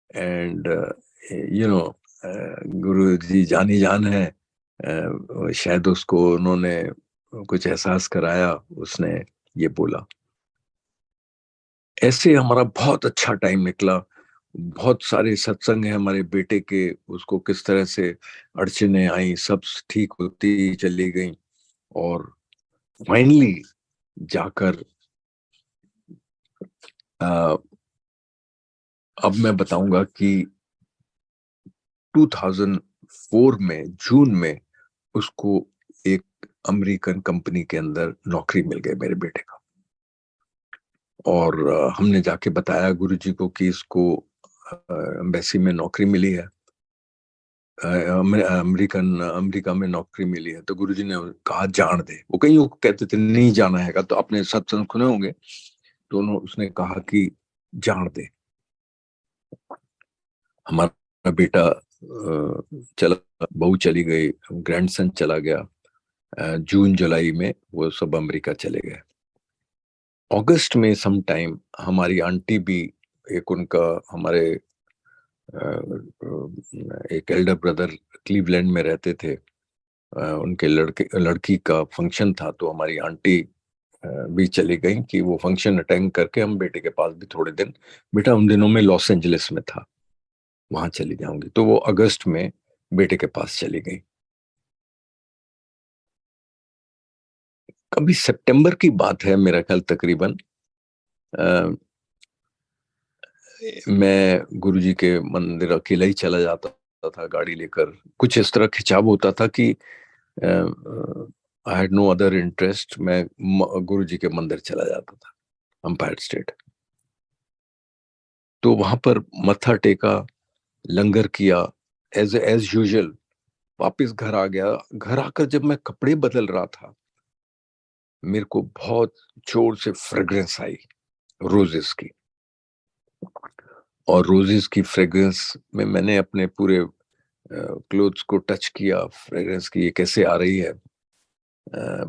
एंड यू नो गुरु जी जानी जान है। शायद उसको उन्होंने कुछ एहसास कराया, उसने ये बोला। ऐसे हमारा बहुत अच्छा टाइम निकला। बहुत सारे सत्संग है हमारे बेटे के, उसको किस तरह से अड़चने आई, सब ठीक होती चली गई। और फाइनली जाकर अ, अब मैं बताऊंगा कि 2004 में जून में उसको एक अमेरिकन कंपनी के अंदर नौकरी मिल गई मेरे बेटे का। और हमने जाके बताया गुरुजी को कि इसको एम्बेसी में नौकरी मिली है, अमेरिका में नौकरी मिली है। तो गुरुजी ने कहा जान दे। वो कहीं कहते थे नहीं जाना है, तो अपने सत्संग सुने होंगे। तो उसने कहा कि जान दे। हमारा बेटा चला, बहू चली गई, ग्रैंडसन चला गया। जून जुलाई में वो सब अमेरिका चले गए। अगस्त में सम टाइम हमारी आंटी भी, एक उनका हमारे एक एल्डर ब्रदर क्लीवलैंड में रहते थे, उनके लड़की का फंक्शन था। तो हमारी आंटी भी चली गई कि वो फंक्शन अटेंड करके हम बेटे के पास भी थोड़े दिन। बेटा उन दिनों में लॉस एंजलिस में था, वहां चली जाऊंगी। तो वो अगस्त में बेटे के पास चली गई। कभी सितंबर की बात है मेरा ख्याल तकरीबन। अ, मैं गुरुजी के मंदिर अकेला ही चला जाता था गाड़ी लेकर। कुछ इस तरह खिंचाव होता था कि I had no other interest. मैं गुरुजी के मंदिर चला जाता था, अंपायर स्टेट। तो वहां पर मत्था टेका, लंगर किया, एज यूजुअल। वापस घर आ गया। घर आकर जब मैं कपड़े बदल रहा था, मेरे को बहुत जोर से फ्रेग्रेंस आई रोजेस की। और रोजेस की फ्रेग्रेंस में मैंने अपने पूरे क्लोथ्स को टच किया, फ्रेग्रेंस की ये कैसे आ रही है,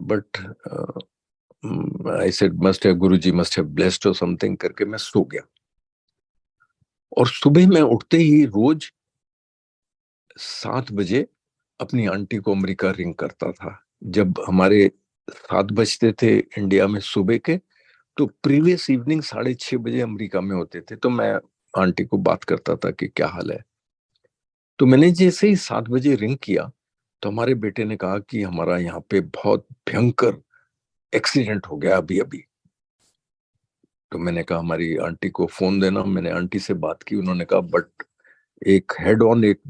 but I said must have Guruji must have blessed और समथिंग करके मैं सो गया। और सुबह मैं उठते ही रोज 7 बजे अपनी आंटी को अमेरिका रिंग करता था। जब हमारे 7 बजते थे इंडिया में सुबह के, तो प्रीवियस इवनिंग 6:30 बजे अमेरिका में होते थे, तो मैं आंटी को बात करता था कि क्या हाल है। तो मैंने जैसे ही 7 बजे रिंग किया, तो हमारे बेटे ने कहा कि हमारा यहाँ पे बहुत भयंकर एक्सीडेंट हो गया अभी अभी। तो मैंने कहा हमारी आंटी को फोन देना। मैंने आंटी से बात की, उन्होंने कहा बट एक हेड ऑन एक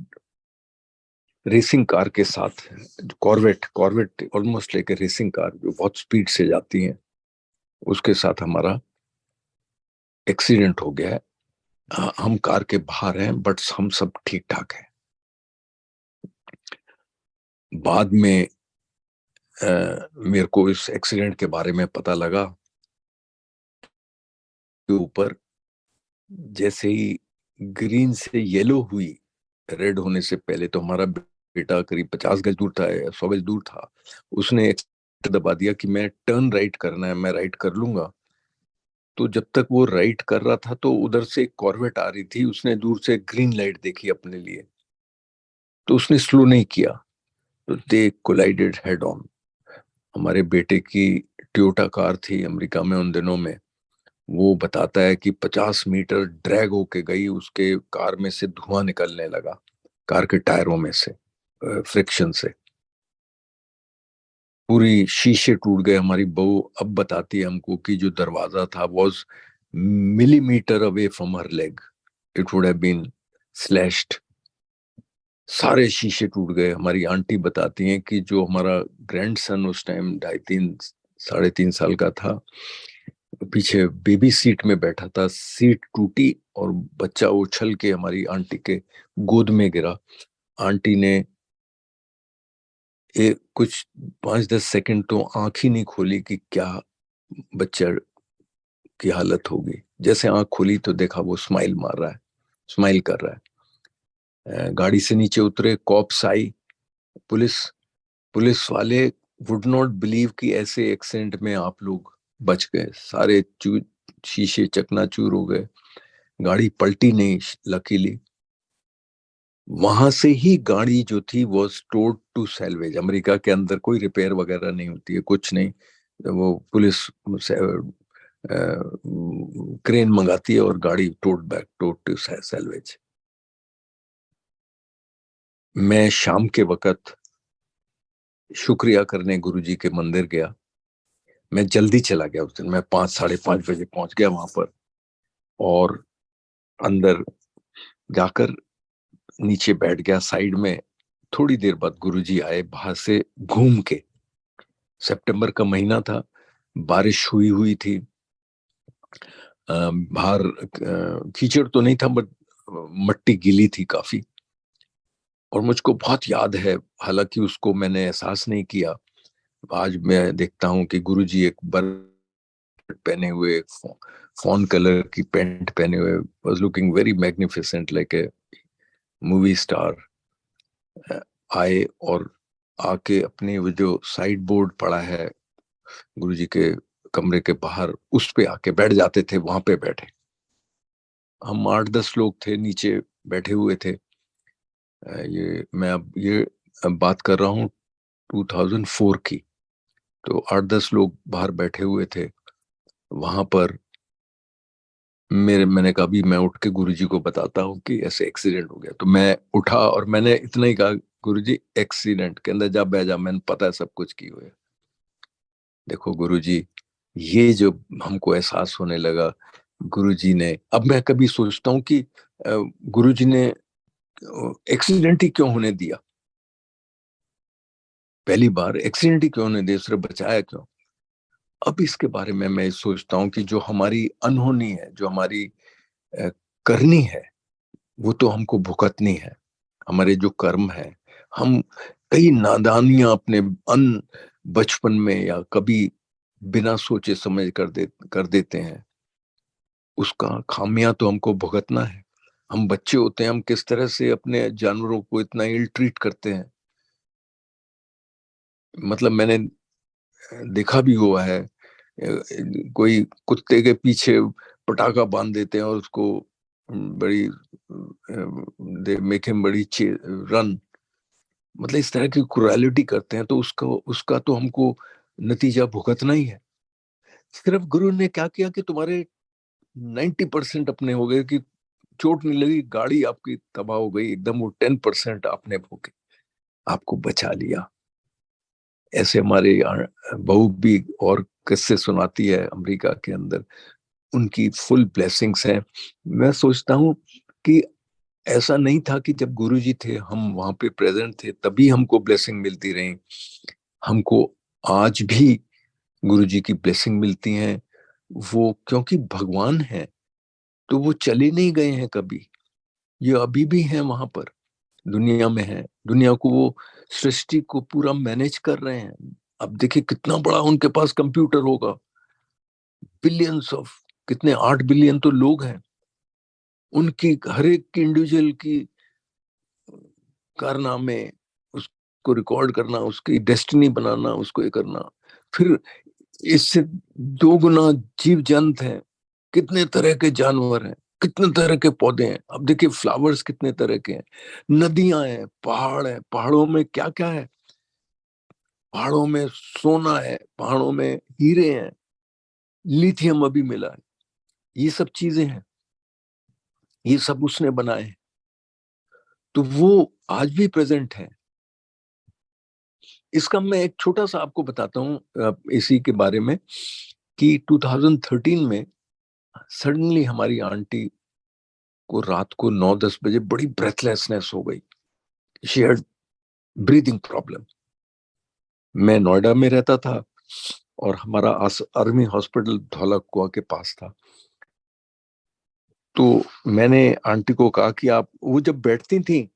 रेसिंग कार के साथ, corvette corvette almost like a racing car जो बहुत स्पीड से जाती है, उसके साथ हमारा एक्सीडेंट हो गया है। हम कार के बाहर हैं बट हम सब ठीक ठाक हैं। बाद में मेरे को इस एक्सीडेंट के बारे में पता लगा के ऊपर जैसे ही ग्रीन से येलो हुई, रेड होने से पहले, तो हमारा बेटा करीब 50 गज दूर था, 100 गज दूर था। उसने एक दबा दिया कि मैं टर्न राइट करना है, मैं राइट कर लूंगा। तो जब तक वो राइट कर रहा था तो उधर से एक कॉर्वेट आ रही थी, उसने दूर से ग्रीन लाइट देखी अपने लिए, तो उसने स्लो नहीं किया, तो दे कोलाइडेड हेड ऑन। हमारे बेटे की टोयोटा कार थी अमेरिका में उन दिनों में, वो बताता है कि 50 मीटर ड्रैग होके गई, उसके कार में से धुआं निकलने लगा, कार के टायरों में से, फ्रिक्शन से पूरी शीशे टूट गए। हमारी बहू अब बताती है हमको कि जो दरवाजा था was millimetre away from her leg, it would have been slashed. सारे शीशे टूट गए। हमारी आंटी बताती हैं कि जो हमारा ग्रैंडसन उस टाइम 2.5 3.5 साल का था, पीछे बेबी सीट में बैठा था, सीट टूटी और बच्चा उछल के हमारी आंटी के गोद में गिरा। आंटी ने कुछ 5-10 सेकंड तो आंख ही नहीं खोली कि क्या बच्चा की हालत होगी। जैसे आंख खोली तो देखा वो स्माइल मार रहा है, स्माइल कर रहा है। गाड़ी से नीचे उतरे, कॉप्स आई, पुलिस पुलिस वाले वुड नॉट बिलीव कि ऐसे एक्सीडेंट में आप लोग बच गए। सारे शीशे चकनाचूर हो गए, गाड़ी पलटी नहीं लकीली। वहां से ही गाड़ी जो थी वो स्टोर्ड टू सैलवेज। अमेरिका के अंदर कोई रिपेयर वगैरह नहीं होती है, कुछ नहीं। वो पुलिस क्रेन मंगाती है और गाड़ी टोट टू सैलवेज। मैं शाम के वक्त शुक्रिया करने गुरुजी के मंदिर गया। मैं जल्दी चला गया उस दिन, मैं 5-5:30 बजे पहुंच गया वहां पर, और अंदर जाकर नीचे बैठ गया साइड में। थोड़ी देर बाद गुरुजी आए बाहर से घूम के। सितंबर का महीना था, बारिश हुई हुई थी, बाहर कीचड़ तो नहीं था बट मट्टी गीली थी काफी। और मुझको बहुत याद है, हालांकि उसको मैंने एहसास नहीं किया। आज मैं देखता हूँ कि गुरुजी एक बर्ट पहने हुए, फॉन कलर की पैंट पहने हुए, was looking very magnificent like a movie star. आए और आके अपने वो जो साइड बोर्ड पड़ा है गुरुजी के कमरे के बाहर, उस पे आके बैठ जाते थे, वहां पे बैठे। हम 8-10 लोग थे नीचे बैठे हुए थे। ये अब बात कर रहा हूँ 2004 की। तो 8-10 लोग बाहर बैठे हुए थे वहां पर। मैंने कहा भी मैं उठ के गुरुजी को बताता हूँ कि ऐसे एक्सीडेंट हो गया। तो मैं उठा और मैंने इतना ही कहा, गुरुजी एक्सीडेंट के अंदर जा बह जा, मैंने पता है सब कुछ की हुए। देखो गुरुजी, ये जो हमको एहसास होने लगा, गुरुजी ने, अब मैं कभी सोचता हूँ कि गुरुजी ने एक्सीडेंट ही क्यों होने दिया, पहली बार एक्सीडेंट ही क्यों होने दिया, सिर्फ बचाया क्यों। अब इसके बारे में मैं सोचता हूँ कि जो हमारी अनहोनी है, जो हमारी करनी है, वो तो हमको भुगतनी है। हमारे जो कर्म है, हम कई नादानियां अपने अन बचपन में या कभी बिना सोचे समझ कर देते हैं, उसका खामियां तो हमको भुगतना है। हम बच्चे होते हैं, हम किस तरह से अपने जानवरों को इतना इल ट्रीट करते हैं। मतलब मैंने देखा भी हुआ है, कोई कुत्ते के पीछे पटाखा बांध देते हैं और उसको बड़ी दे मेक हिम बड़ी रन, मतलब इस तरह की क्रूएलिटी करते हैं, तो उसका उसका तो हमको नतीजा भुगतना ही है। सिर्फ गुरु ने क्या किया कि तुम्हारे 90% अपने हो गए, कि चोट नहीं लगी, गाड़ी आपकी तबाह हो गई एकदम, वो 10% आपने भोगे, आपको बचा लिया। ऐसे हमारे यहाँ बहू भी और किस्से सुनाती है अमेरिका के अंदर, उनकी फुल ब्लेसिंग्स हैं। मैं सोचता हूँ कि ऐसा नहीं था कि जब गुरुजी थे, हम वहां पे प्रेजेंट थे, तभी हमको ब्लेसिंग मिलती रही। हमको आज भी गुरुजी की ब्लेसिंग मिलती हैं। वो क्योंकि भगवान है, तो वो चले नहीं गए हैं कभी, ये अभी भी हैं वहां पर, दुनिया में है। दुनिया को वो सृष्टि को पूरा मैनेज कर रहे हैं। अब देखिए कितना बड़ा उनके पास कंप्यूटर होगा, बिलियंस ऑफ, कितने 8 बिलियन तो लोग हैं, उनकी हर एक की इंडिविजुअल की कारनामे, उसको रिकॉर्ड करना, उसकी डेस्टिनी बनाना, उसको ये करना। फिर इससे 2 गुना जीव जंत हैं, कितने तरह के जानवर हैं, कितने तरह के पौधे हैं। अब देखिए फ्लावर्स कितने तरह के हैं, नदियां हैं, पहाड़ हैं, पहाड़ों में क्या क्या है, पहाड़ों में सोना है, पहाड़ों में हीरे हैं, लिथियम अभी मिला है, ये सब चीजें हैं, ये सब उसने बनाए हैं, तो वो आज भी प्रेजेंट है। इसका मैं एक छोटा सा आपको बताता हूँ इसी के बारे में, कि 2013 में सडनली हमारी आंटी को रात को 9-10 बजे बड़ी ब्रेथलेसनेस हो गई। She had breathing problem. मैं नोएडा में रहता था और हमारा आर्मी हॉस्पिटल धौलाकुआ के पास था। तो मैंने आंटी को कहा कि आप, वो जब बैठती थी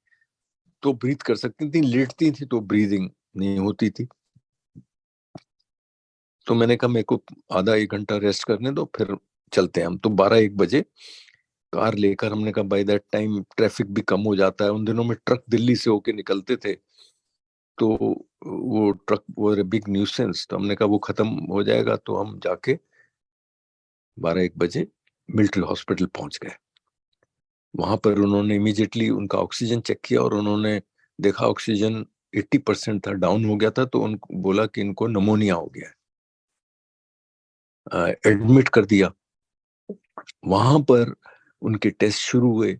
तो ब्रीथ कर सकती थी, लेटती थी तो ब्रीदिंग नहीं होती थी। तो मैंने कहा मेरे को आधा 1 घंटा रेस्ट करने दो, फिर चलते हैं हम। तो 12-1 बजे कार लेकर, हमने कहा बाय दैट टाइम ट्रैफिक भी कम हो जाता है, उन दिनों में ट्रक दिल्ली से होके निकलते थे, तो वो ट्रक वो बिग न्यूसेंस, तो हमने कहा वो खत्म हो जाएगा, तो हम जाके 12-1 बजे मिलिट्री हॉस्पिटल पहुंच गए। वहां पर उन्होंने इमीडिएटली उनका ऑक्सीजन चेक किया और उन्होंने देखा ऑक्सीजन 80% था, डाउन हो गया था, तो उनको बोला कि इनको नमोनिया हो गया है, एडमिट कर दिया। वहां पर उनके टेस्ट शुरू हुए,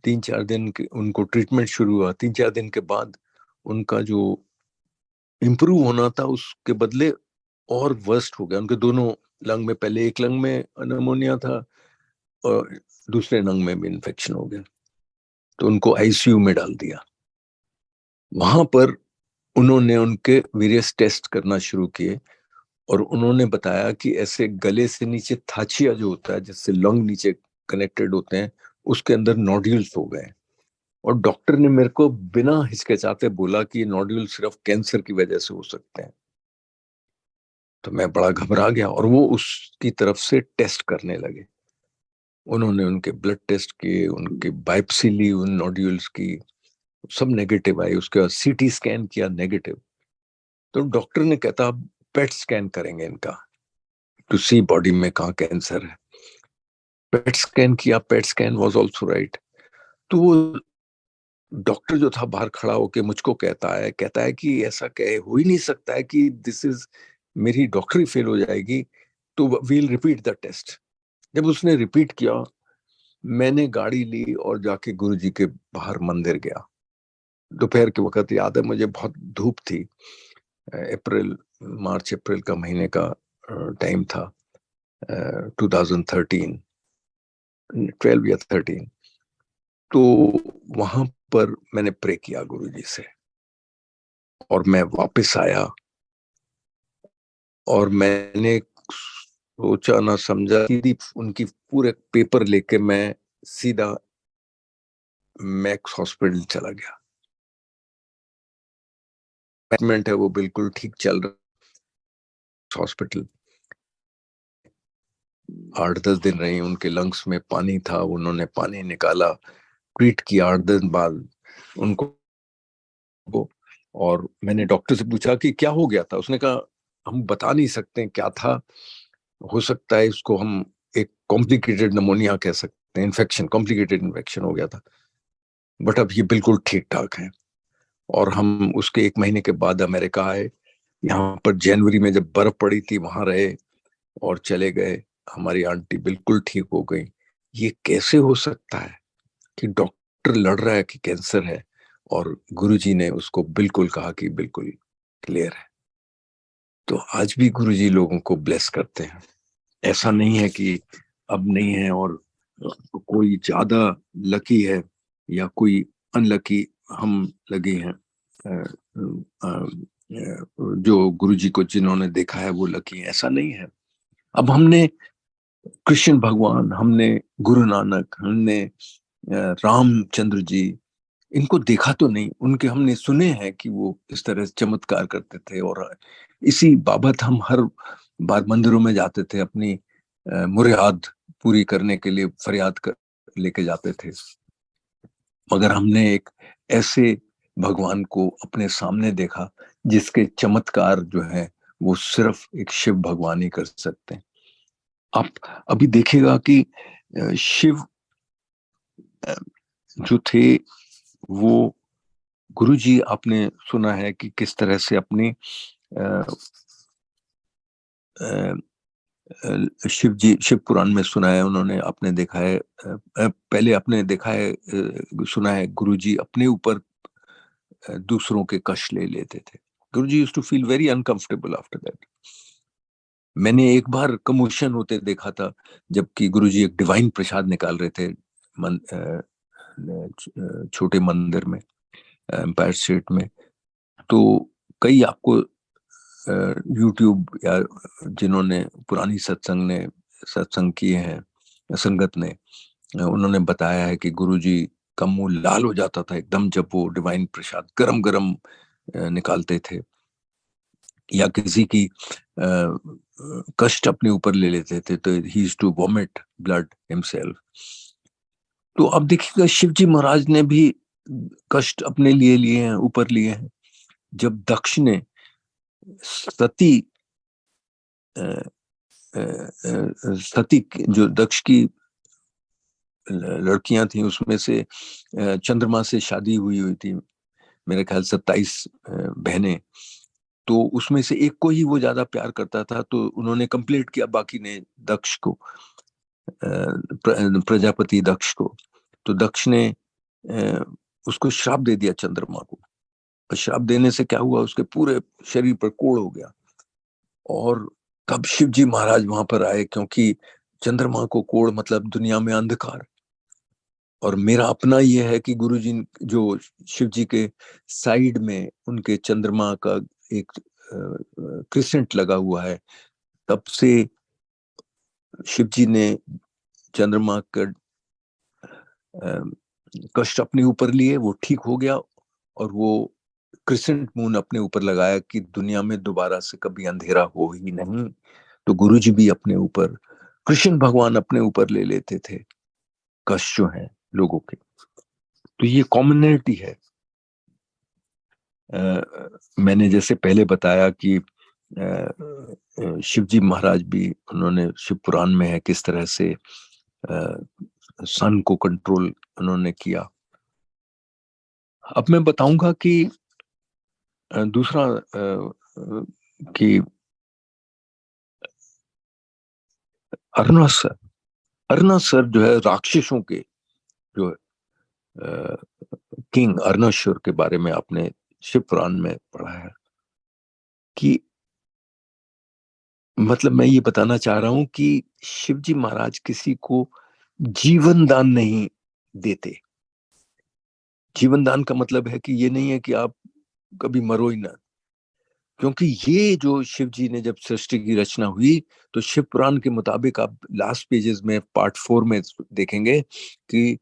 3-4 दिन के उनको ट्रीटमेंट शुरू हुआ। 3-4 दिन के बाद उनका जो इम्प्रूव होना था उसके बदले और वर्स्ट हो गया। उनके दोनों लंग में, पहले एक लंग में नमोनिया था और दूसरे लंग में भी इन्फेक्शन हो गया, तो उनको आईसीयू में डाल दिया। वहां पर उन्होंने उनके वेरियस टेस्ट करना शुरू किए और उन्होंने बताया कि ऐसे गले से नीचे थाचिया जो होता है, जिससे लंग नीचे कनेक्टेड होते हैं, उसके अंदर नोड्यूल्स हो गए। और डॉक्टर ने मेरे को बिना हिचकिचाते बोला कि ये नोड्यूल सिर्फ कैंसर की वजह से हो सकते हैं। तो मैं बड़ा घबरा गया और वो उसकी तरफ से टेस्ट करने लगे। उन्होंने उनके ब्लड टेस्ट किए, उनकी बायोप्सी ली उन नोड्यूल्स की, सब नेगेटिव आई। उसके बाद सीटी स्कैन किया, नेगेटिव। तो डॉक्टर ने कहता पेट स्कैन करेंगे इनका, टू सी बॉडी में कहाँ कैंसर है। पेट स्कैन किया, PET scan was also right. तो वो डॉक्टर जो था बाहर खड़ा होके मुझको कहता है कि ऐसा कहे हो ही नहीं सकता है कि दिस इज, मेरी डॉक्टरी फेल हो जाएगी, तो वील रिपीट द टेस्ट। जब उसने रिपीट किया, मैंने गाड़ी ली और जाके गुरुजी के बाहर मंदिर गया। दोपहर के वक्त याद है मुझे, बहुत धूप थी, अप्रैल, मार्च अप्रैल का महीने का टाइम था, 2013, 12 या 13। तो वहां पर मैंने प्रे किया गुरुजी से और मैं वापस आया और मैंने सोचा ना समझा, सीधी उनकी पूरे पेपर लेके मैं सीधा मैक्स हॉस्पिटल चला गया। ट्रीटमेंट है वो बिल्कुल ठीक चल रहा हॉस्पिटल। 8-10 दिन रही, उनके लंग्स में पानी था, उन्होंने पानी निकाला, ट्रीट किया 8 दिन बाद उनको। और मैंने डॉक्टर से पूछा कि क्या हो गया था? उसने कहा हम बता नहीं सकते क्या था, हो सकता है इसको हम एक कॉम्प्लिकेटेड निमोनिया कह सकते हैं, इन्फेक्शन, कॉम्प्लिकेटेड इन्फेक्शन हो गया था, बट अब ये बिल्कुल ठीक ठाक है। और हम उसके 1 महीने के बाद अमेरिका आए, यहाँ पर जनवरी में जब बर्फ पड़ी थी वहां रहे और चले गए। हमारी आंटी बिल्कुल ठीक हो गई। ये कैसे हो सकता है कि डॉक्टर लड़ रहा है कि कैंसर है और गुरुजी ने उसको बिल्कुल कहा कि बिल्कुल क्लियर है। तो आज भी गुरुजी लोगों को ब्लेस करते हैं। ऐसा नहीं है कि अब नहीं है और कोई ज्यादा लकी है या कोई अनलकी हम लगे हैं। जो गुरुजी को जिन्होंने देखा है वो लकी है, ऐसा नहीं है। अब हमने कृष्ण भगवान, हमने गुरु नानक, हमने रामचंद्र जी, इनको देखा तो नहीं, उनके हमने सुने हैं कि वो इस तरह से चमत्कार करते थे और इसी बाबत हम हर बार मंदिरों में जाते थे, अपनी मुराद पूरी करने के लिए फरियाद कर लेके जाते थे। मगर हमने एक ऐसे भगवान को अपने सामने देखा जिसके चमत्कार जो है वो सिर्फ एक शिव भगवान ही कर सकते हैं। आप अभी देखिएगा कि शिव जो थे वो गुरुजी, आपने सुना है कि किस तरह से अपनी शिव जी, शिव पुराण में सुना है, उन्होंने आपने देखा है, पहले आपने देखा है, सुना है गुरुजी अपने ऊपर दूसरों के कष्ट ले लेते थे। Guruji used to feel very uncomfortable after that. मैंने एक बार कमोशन होते देखा था जबकि गुरुजी एक डिवाइन प्रसाद निकाल रहे थे छोटे मंदिर में, एम्पायर स्टेट में। तो कई आपको यूट्यूब या जिन्होंने पुरानी सत्संग किए हैं, संगत ने, उन्होंने बताया है कि गुरुजी का मुंह लाल हो जाता था एकदम जब वो डिवाइन प्रसाद गरम गरम निकालते थे या किसी की कष्ट अपने ऊपर ले लेते थे तो he used to vomit blood himself. तो अब देखिएगा शिव जी महाराज ने भी कष्ट अपने लिए लिए हैं, ऊपर लिए हैं। जब दक्ष ने सती सती जो दक्ष की लड़कियां थी उसमें से चंद्रमा से शादी हुई हुई थी, मेरे ख्याल 27 बहनें। तो उसमें से एक को ही वो ज्यादा प्यार करता था, तो उन्होंने कंप्लेंट किया बाकी ने दक्ष को, प्रजापति दक्ष को। तो दक्ष ने उसको श्राप दे दिया चंद्रमा को। श्राप देने से क्या हुआ, उसके पूरे शरीर पर कोढ़ हो गया। और तब शिव जी महाराज वहां पर आए, क्योंकि चंद्रमा को कोढ़ मतलब दुनिया में अंधकार। और मेरा अपना ये है कि गुरुजी जो शिव जी के साइड में उनके चंद्रमा का एक क्रिसेंट लगा हुआ है, तब से शिव जी ने चंद्रमा का कष्ट अपने ऊपर लिए, वो ठीक हो गया। और वो क्रिसेंट मून अपने ऊपर लगाया कि दुनिया में दोबारा से कभी अंधेरा हो ही नहीं। तो गुरुजी भी अपने ऊपर, कृष्ण भगवान अपने ऊपर ले लेते थे कष्ट जो है लोगों के। तो ये कॉमनैलिटी है। मैंने जैसे पहले बताया कि शिव जी महाराज भी, उन्होंने शिव पुराण में है किस तरह से सन को कंट्रोल उन्होंने किया। अब मैं बताऊंगा कि दूसरा कि अर्नासर जो है राक्षसों के जो किंग अर्नासुर के बारे में आपने शिव पुराण में पढ़ा है कि, मतलब मैं ये बताना चाह रहा हूं कि शिवजी महाराज किसी को जीवन दान नहीं देते। जीवन दान का मतलब है कि ये नहीं है कि आप कभी मरो ही ना, क्योंकि ये जो शिव जी ने जब सृष्टि की रचना हुई तो शिव पुराण के मुताबिक आप लास्ट पेजेस में पार्ट 4 में देखेंगे कि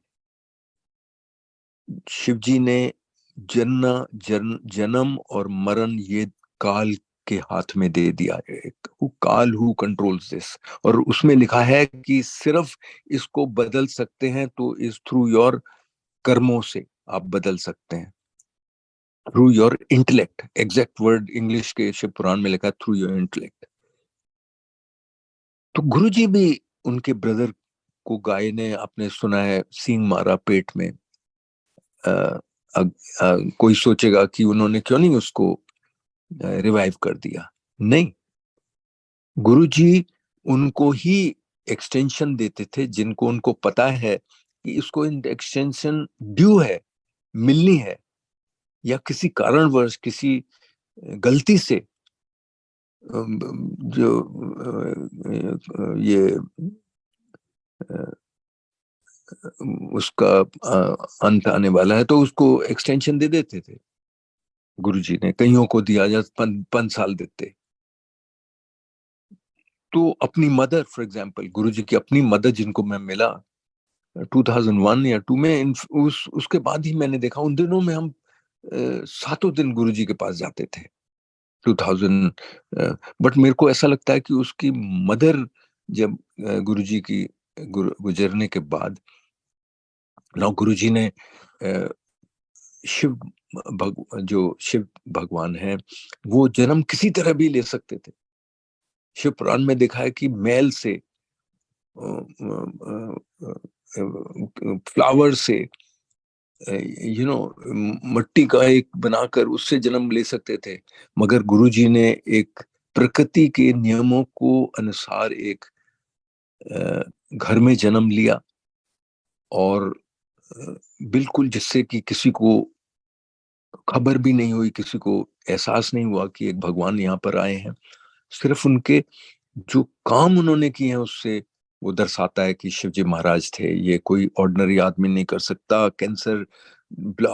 शिव जी ने जन्म और मरण ये काल के हाथ में दे दिया, एक काल हु कंट्रोल्स दिस। और उसमें लिखा है कि सिर्फ इसको बदल सकते हैं तो इस थ्रू योर कर्मों से आप बदल सकते हैं, through your intellect. Exact word English के शिव पुराण में लिखा, थ्रू योर इंटेलेक्ट। तो गुरुजी भी उनके ब्रदर को गाय ने, आपने सुना है, सींग मारा पेट में। आ, आ, आ, कोई सोचेगा कि उन्होंने क्यों नहीं उसको रिवाइव कर दिया। नहीं, गुरुजी उनको ही एक्सटेंशन देते थे, जिनको उनको पता है कि इसको एक्सटेंशन ड्यू है, मिलनी है, या किसी कारणवश किसी गलती से जो ये उसका अंत आने वाला है, तो उसको एक्सटेंशन दे देते थे। गुरुजी ने कईयों को दिया, या 5 साल देते। तो अपनी मदर, फॉर एग्जांपल, गुरुजी की अपनी मदर जिनको मैं मिला 2001 या 2 में, उसके बाद ही मैंने देखा, उन दिनों में हम 7 दिन गुरुजी के पास जाते थे 2000। बट मेरे को ऐसा लगता है कि उसकी मदर जब गुरुजी की गुजरने के बाद, ना गुरुजी ने शिव जो शिव भगवान है, वो जन्म किसी तरह भी ले सकते थे। शिव पुराण में देखा है कि मैल से, फ्लावर से, मट्टी का एक बनाकर उससे जन्म ले सकते थे। मगर गुरुजी ने एक प्रकृति के नियमों को अनुसार एक घर में जन्म लिया, और बिल्कुल जिससे कि किसी को खबर भी नहीं हुई, किसी को एहसास नहीं हुआ कि एक भगवान यहाँ पर आए हैं। सिर्फ उनके जो काम उन्होंने किए हैं उससे वो दर्शाता है कि शिवजी महाराज थे। ये कोई ऑर्डिनरी आदमी नहीं कर सकता। Cancer,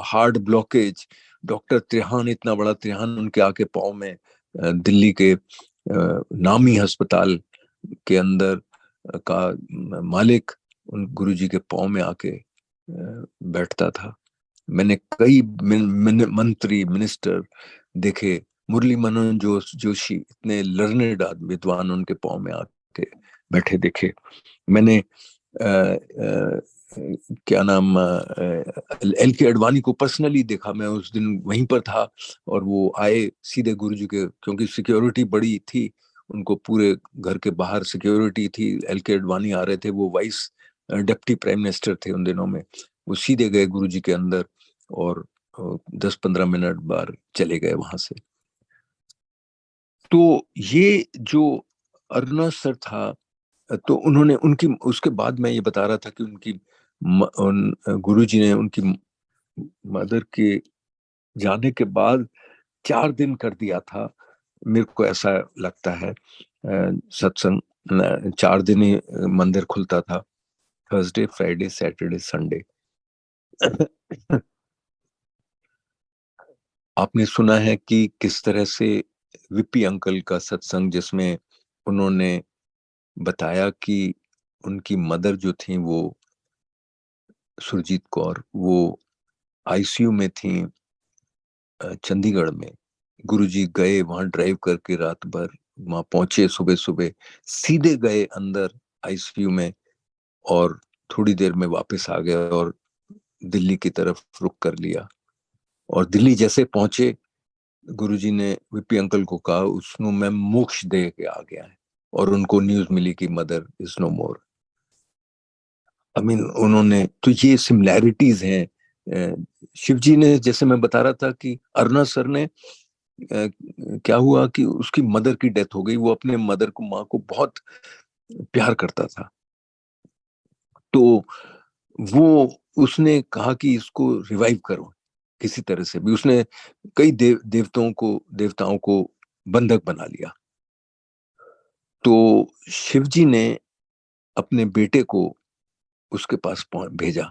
heart blockage, doctor Trehan, इतना बड़ा त्रेहान उनके आके पाँव में, दिल्ली के नामी अस्पताल के अंदर का मालिक उन गुरुजी के पाँव में आके बैठता था। मैंने कई मंत्री, मिनिस्टर देखे, मुरली मनोहर जोशी, इतने लर्नेड विद्वान उनके पाँव में आके बैठे देखे। मैंने क्या नाम, LK अडवाणी को पर्सनली देखा। मैं उस दिन वहीं पर था, और वो आए सीधे गुरुजी के, क्योंकि सिक्योरिटी बड़ी थी, उनको पूरे घर के बाहर सिक्योरिटी थी। LK अडवाणी आ रहे थे, वो वाइस डिप्टी प्राइम मिनिस्टर थे उन दिनों में। वो सीधे गए गुरुजी के अंदर, और 10-15 मिनट बाद चले गए वहां से। तो ये जो अरुणा सर था, तो उन्होंने उनकी, उसके बाद मैं ये बता रहा था कि उनकी गुरुजी ने उनकी मदर के जाने के बाद 4 दिन कर दिया था, मेरे को ऐसा लगता है। सत्संग 4 दिन ही मंदिर खुलता था, थर्सडे, फ्राइडे, सैटरडे, संडे। आपने सुना है कि किस तरह से विपी अंकल का सत्संग, जिसमें उन्होंने बताया कि उनकी मदर जो थी, वो सुरजीत कौर, वो आईसीयू में थी चंडीगढ़ में। गुरुजी गए वहां ड्राइव करके, रात भर वहां पहुंचे, सुबह सुबह सीधे गए अंदर आईसीयू में, और थोड़ी देर में वापस आ गए और दिल्ली की तरफ रुख कर लिया। और दिल्ली जैसे पहुंचे, गुरुजी ने विपी अंकल को कहा, उसको मैं मोक्ष दे के आ गया है, और उनको न्यूज मिली कि mother is no more. I mean, उन्होंने, तो ये सिमिलैरिटीज हैं। शिवजी ने, जैसे मैं बता रहा था कि अरुणा सर ने, क्या हुआ कि उसकी मदर की डेथ हो गई। वो अपने मदर को, माँ को बहुत प्यार करता था। तो वो, उसने कहा कि इसको रिवाइव करो किसी तरह से भी। उसने कई देवताओं को बंधक बना लिया। तो शिवजी ने अपने बेटे को उसके पास भेजा।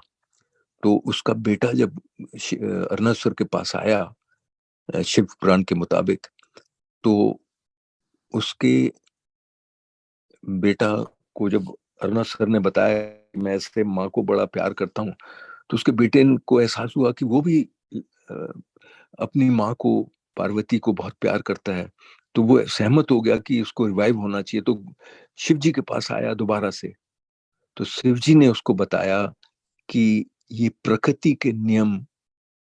तो उसका बेटा जब अरुणेश्वर के पास आया, शिव पुराण के मुताबिक, तो उसके बेटा को जब अरुणेश्वर ने बताया कि मैं ऐसे माँ को बड़ा प्यार करता हूँ, तो उसके बेटे को एहसास हुआ कि वो भी अपनी माँ को, पार्वती को बहुत प्यार करता है। तो वो सहमत हो गया कि उसको रिवाइव होना चाहिए, तो शिव जी के पास आया दोबारा से। तो शिव जी ने उसको बताया कि ये प्रकृति के नियम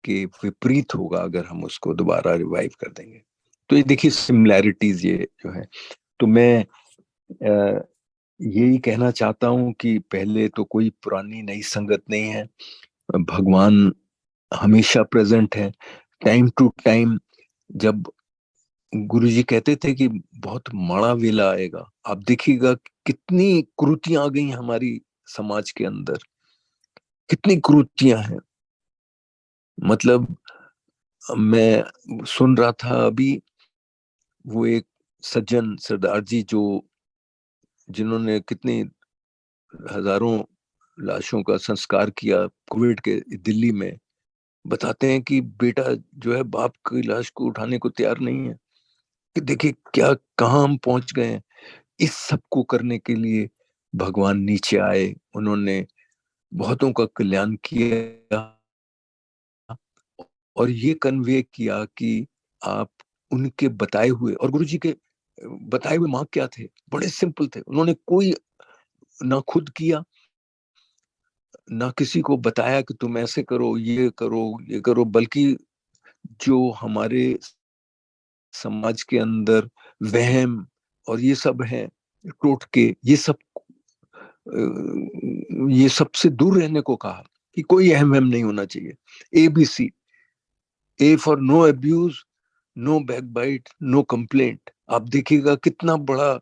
के विपरीत होगा अगर हम उसको दोबारा रिवाइव कर देंगे। तो ये देखिए सिमिलैरिटीज ये जो है। तो मैं यही कहना चाहता हूं कि पहले तो कोई पुरानी नई संगत नहीं है, भगवान हमेशा प्रेजेंट है। टाइम टू टाइम जब गुरुजी कहते थे कि बहुत माड़ा वेला आएगा, आप देखिएगा कितनी कुरीतियां आ गई हमारी समाज के अंदर, कितनी कुरीतियां हैं। मतलब मैं सुन रहा था अभी, वो एक सज्जन सरदार जी जो जिन्होंने कितनी हजारों लाशों का संस्कार किया कोविड के दिल्ली में, बताते हैं कि बेटा जो है बाप की लाश को उठाने को तैयार नहीं है। कि देखिए क्या कहाँ हम पहुंच गए हैं। इस सब को करने के लिए भगवान नीचे आए, उन्होंने बहुतों का कल्याण किया और ये कन्वे किया कि आप उनके बताए हुए, और गुरु जी के बताए हुए मार्ग क्या थे, बड़े सिंपल थे। उन्होंने कोई ना खुद किया ना किसी को बताया कि तुम ऐसे करो ये करो, बल्कि जो हमारे समाज के अंदर वहम और ये सब है, टोटके, ये सबसे दूर रहने को कहा कि कोई अहम वहम नहीं होना चाहिए। ABC, A for no abuse, no backbite, no complaint. आप देखिएगा कितना बड़ा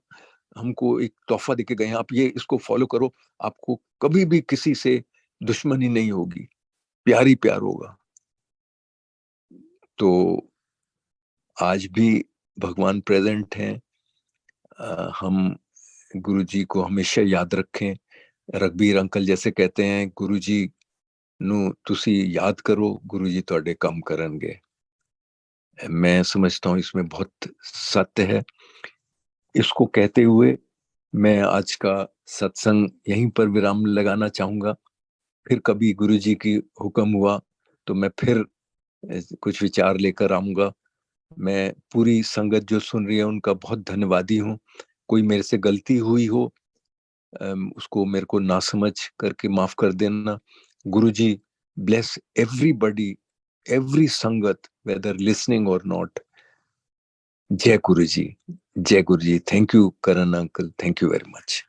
हमको एक तोहफा देके गए हैं, आप ये इसको फॉलो करो, आपको कभी भी किसी से दुश्मनी नहीं होगी, प्यार ही प्यार होगा। तो आज भी भगवान प्रेजेंट हैं। हम गुरु जी को हमेशा याद रखें। रघबीर अंकल जैसे कहते हैं, गुरु जी ਨੂੰ ਤੁਸੀਂ याद करो, गुरु जी ਤੁਹਾਡੇ ਕੰਮ ਕਰਨਗੇ। मैं समझता हूँ इसमें बहुत सत्य है। इसको कहते हुए मैं आज का सत्संग यहीं पर विराम लगाना चाहूंगा। फिर कभी गुरु जी की हुक्म हुआ तो मैं फिर कुछ विचार लेकर आऊंगा। मैं पूरी संगत जो सुन रही है उनका बहुत धन्यवादी हूँ। कोई मेरे से गलती हुई हो उसको मेरे को ना समझ करके माफ कर देना। गुरु जी bless everybody, every sangat, whether listening or not. Jai Guruji, Jai Guruji. Thank you, Karan uncle. Thank you very much.